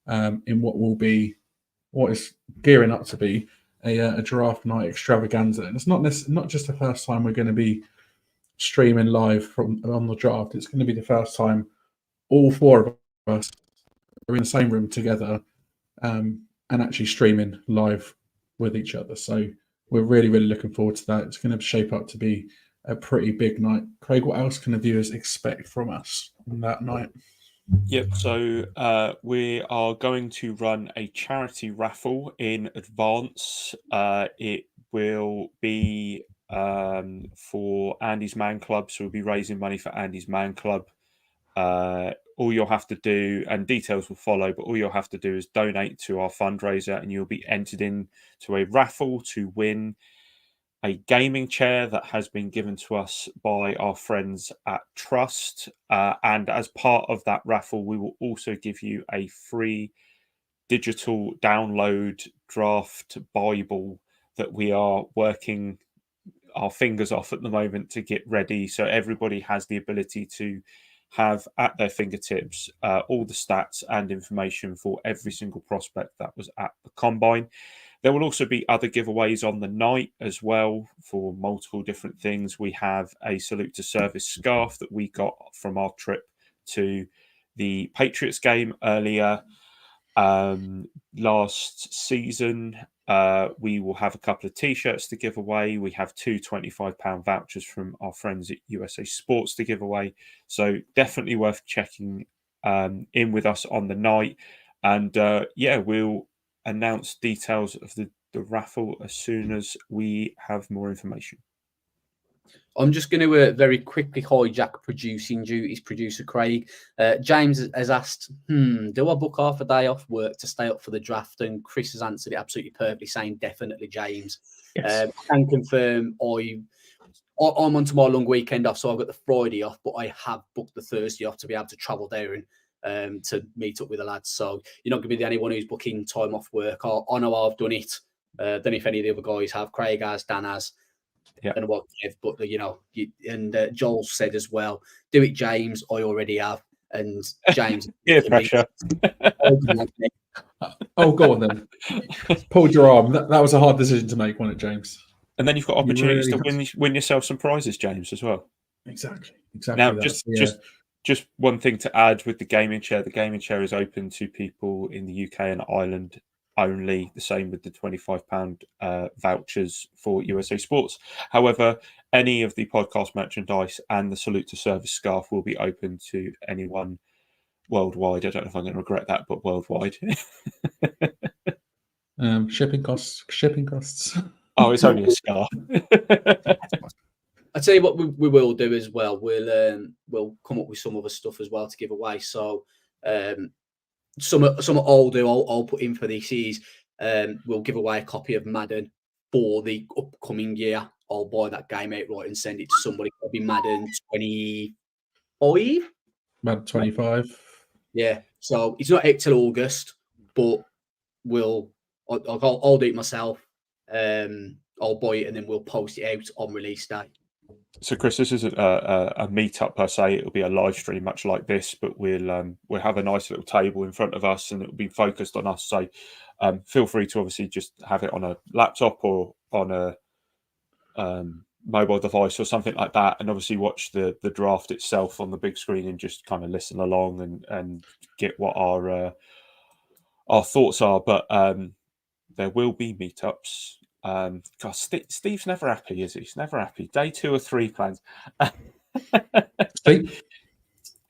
in what is gearing up to be a draft night extravaganza. And it's not just the first time we're going to be streaming live on the draft. It's going to be the first time all 4 of us are in the same room together, and actually streaming live with each other. So we're really, really looking forward to that. It's going to shape up to be a pretty big night. Craig, what else can the viewers expect from us on that night? Yep. So we are going to run a charity raffle in advance. It will be for Andy's Man Club. So we'll be raising money for Andy's Man Club. All you'll have to do, and details will follow, but all you'll have to do is donate to our fundraiser, and you'll be entered into a raffle to win a gaming chair that has been given to us by our friends at Trust. And as part of that raffle, we will also give you a free digital download draft Bible that we are working our fingers off at the moment to get ready. So everybody has the ability to have at their fingertips all the stats and information for every single prospect that was at the combine. There will also be other giveaways on the night as well for multiple different things. We have a Salute to Service scarf that we got from our trip to the Patriots game earlier last season. We will have a couple of T-shirts to give away. We have 2 £25 vouchers from our friends at USA Sports to give away. So definitely worth checking in with us on the night. And we'll announce details of the raffle as soon as we have more information. I'm just going to very quickly hijack producing duties, producer Craig. James has asked, do I book half a day off work to stay up for the draft? And Chris has answered it absolutely perfectly, saying definitely, James. Yes. I can confirm I'm onto my long weekend off, so I've got the Friday off, but I have booked the Thursday off to be able to travel there and to meet up with the lads. So you're not going to be the only one who's booking time off work. I know I've done it. Don't know if any of the other guys have. Craig has, Dan has. Yeah. And what Kev, but Joel said as well, do it, James. I already have. And James, pressure. Oh, go on then. Pulled your arm. That was a hard decision to make, wasn't it, James? And then you've got opportunities to win yourself some prizes, James, as well. Exactly. Now, just one thing to add with the gaming chair. The gaming chair is open to people in the UK and Ireland only. The same with the £25 vouchers for USA Sports. However, any of the podcast merchandise and the Salute to Service scarf will be open to anyone worldwide. I don't know if I'm going to regret that, but worldwide. Shipping costs. Oh, it's only a scarf. I tell you what, we will do as well. We'll come up with some other stuff as well to give away. So some I'll do. I'll put in for this is we'll give away a copy of Madden for the upcoming year. I'll buy that game outright and send it to somebody. It'll be Madden 25. Madden 25. Yeah. So it's not out till August, but I'll do it myself. I'll buy it and then we'll post it out on release day. So, Chris, this isn't a meetup per se. It'll be a live stream, much like this, but we'll have a nice little table in front of us, and it'll be focused on us. So, feel free to obviously just have it on a laptop or on a mobile device or something like that, and obviously watch the draft itself on the big screen and just kind of listen along and get what our thoughts are. But there will be meetups. God, Steve's never happy, is he? He's never happy. Day 2 or 3 plans. Steve?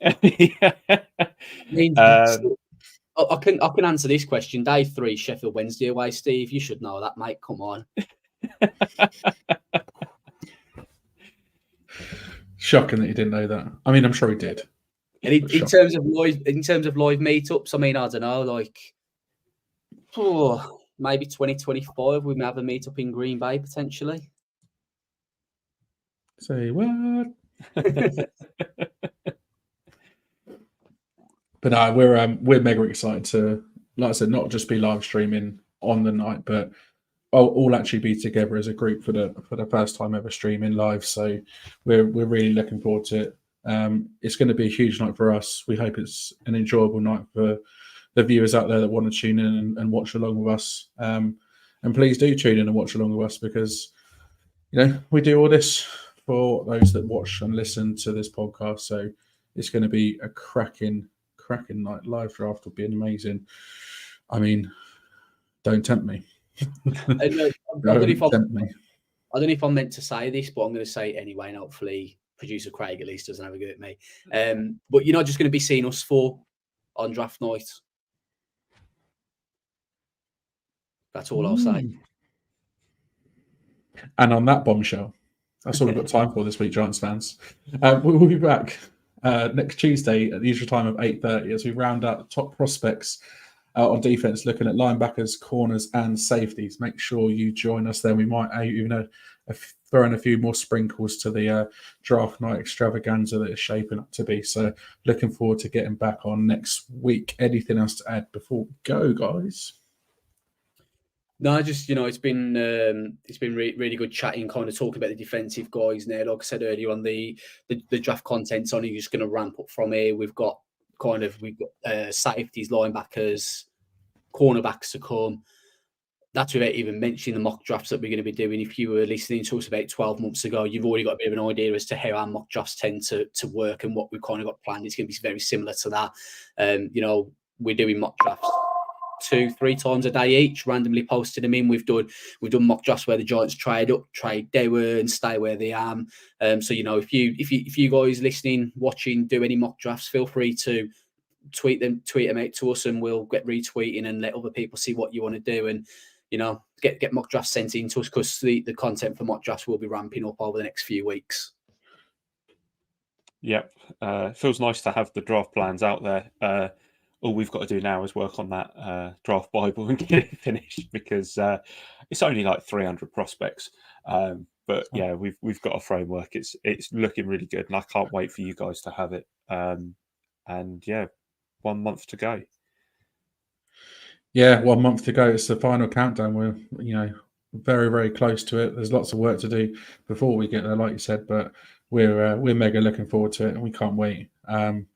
I can answer this question. Day 3, Sheffield Wednesday away. Steve, you should know that, mate. Come on. Shocking that you didn't know that. I mean, I'm sure he did. And in terms of live meetups, I mean, I don't know, like, maybe 2025 we may have a meetup in Green Bay potentially. Say what? But no, we're mega excited to, like I said, not just be live streaming on the night, but all actually be together as a group for the first time ever streaming live. So we're really looking forward to it. It's going to be a huge night for us. We hope it's an enjoyable night for the viewers out there that want to tune in and watch along with us. And please do tune in and watch along with us, because we do all this for those that watch and listen to this podcast. So it's going to be a cracking night. Live draft will be amazing. I mean, don't tempt me. I don't know if I'm meant to say this, but I'm going to say it anyway, and hopefully producer Craig at least doesn't have a go at me. But you're not just going to be seeing us four on draft night. That's all I'll say. And on that bombshell, that's all we've got time for this week, Giants fans. We'll be back next Tuesday at the usual time of 8:30 as we round out the top prospects on defense, looking at linebackers, corners, and safeties. Make sure you join us there. We might even throw in a few more sprinkles to the draft night extravaganza that is shaping up to be. So looking forward to getting back on next week. Anything else to add before we go, guys? No, just it's been really good chatting, kind of talking about the defensive guys now. Like I said earlier on, the draft content's only just going to ramp up from here. We've got safeties, linebackers, cornerbacks to come. That's without even mentioning the mock drafts that we're going to be doing. If you were listening to us about 12 months ago, you've already got a bit of an idea as to how our mock drafts tend to work and what we've kind of got planned. It's going to be very similar to that. We're doing mock drafts 2-3 times a day each, randomly posting them in. We've done mock drafts where the Giants trade up, trade down, and stay where they are. So if you guys listening, watching, do any mock drafts, feel free to tweet them out to us, and we'll get retweeting and let other people see what you want to do, and get mock drafts sent in to us, because the content for mock drafts will be ramping up over the next few weeks. Yep, it feels nice to have the draft plans out there. All we've got to do now is work on that draft Bible and get it finished, because it's only like 300 prospects. But yeah, we've got a framework. It's looking really good, and I can't wait for you guys to have it. And yeah, 1 month to go. Yeah, 1 month to go. It's the final countdown. We're very, very close to it. There's lots of work to do before we get there, like you said, but we're mega looking forward to it, and we can't wait. Like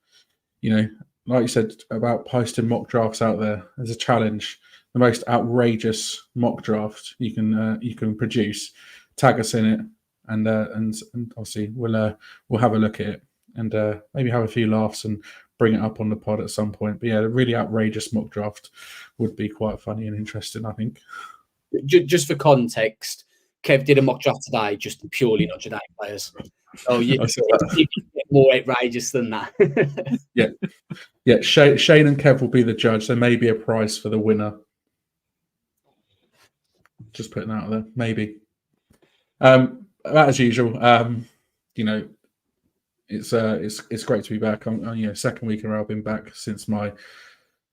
you said about posting mock drafts out there, there's a challenge. The most outrageous mock draft you can produce. Tag us in it, and obviously we'll have a look at it and maybe have a few laughs and bring it up on the pod at some point. But yeah, a really outrageous mock draft would be quite funny and interesting, I think. Just for context, Kev did a mock draft today, just purely Notre Dame players. Oh, you get more outrageous than that. Yeah. Shane and Kev will be the judge. There may be a prize for the winner. Just putting that out there, maybe. As usual, it's great to be back. I'm second week in a row I've been back since my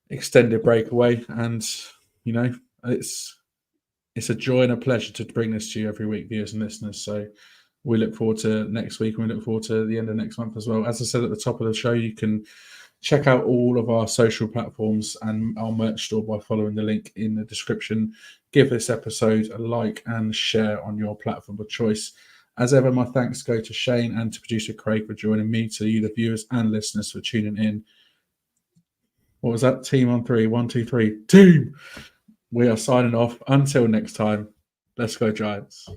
extended breakaway, and it's a joy and a pleasure to bring this to you every week, viewers and listeners. So we look forward to next week, and we look forward to the end of next month as well. As I said at the top of the show, you can check out all of our social platforms and our merch store by following the link in the description. Give this episode a like and share on your platform of choice. As ever, my thanks go to Shane and to producer Craig for joining me, to you, the viewers and listeners, for tuning in. What was that? Team on 3. 1, 2, 3. Team! We are signing off. Until next time, let's go Giants.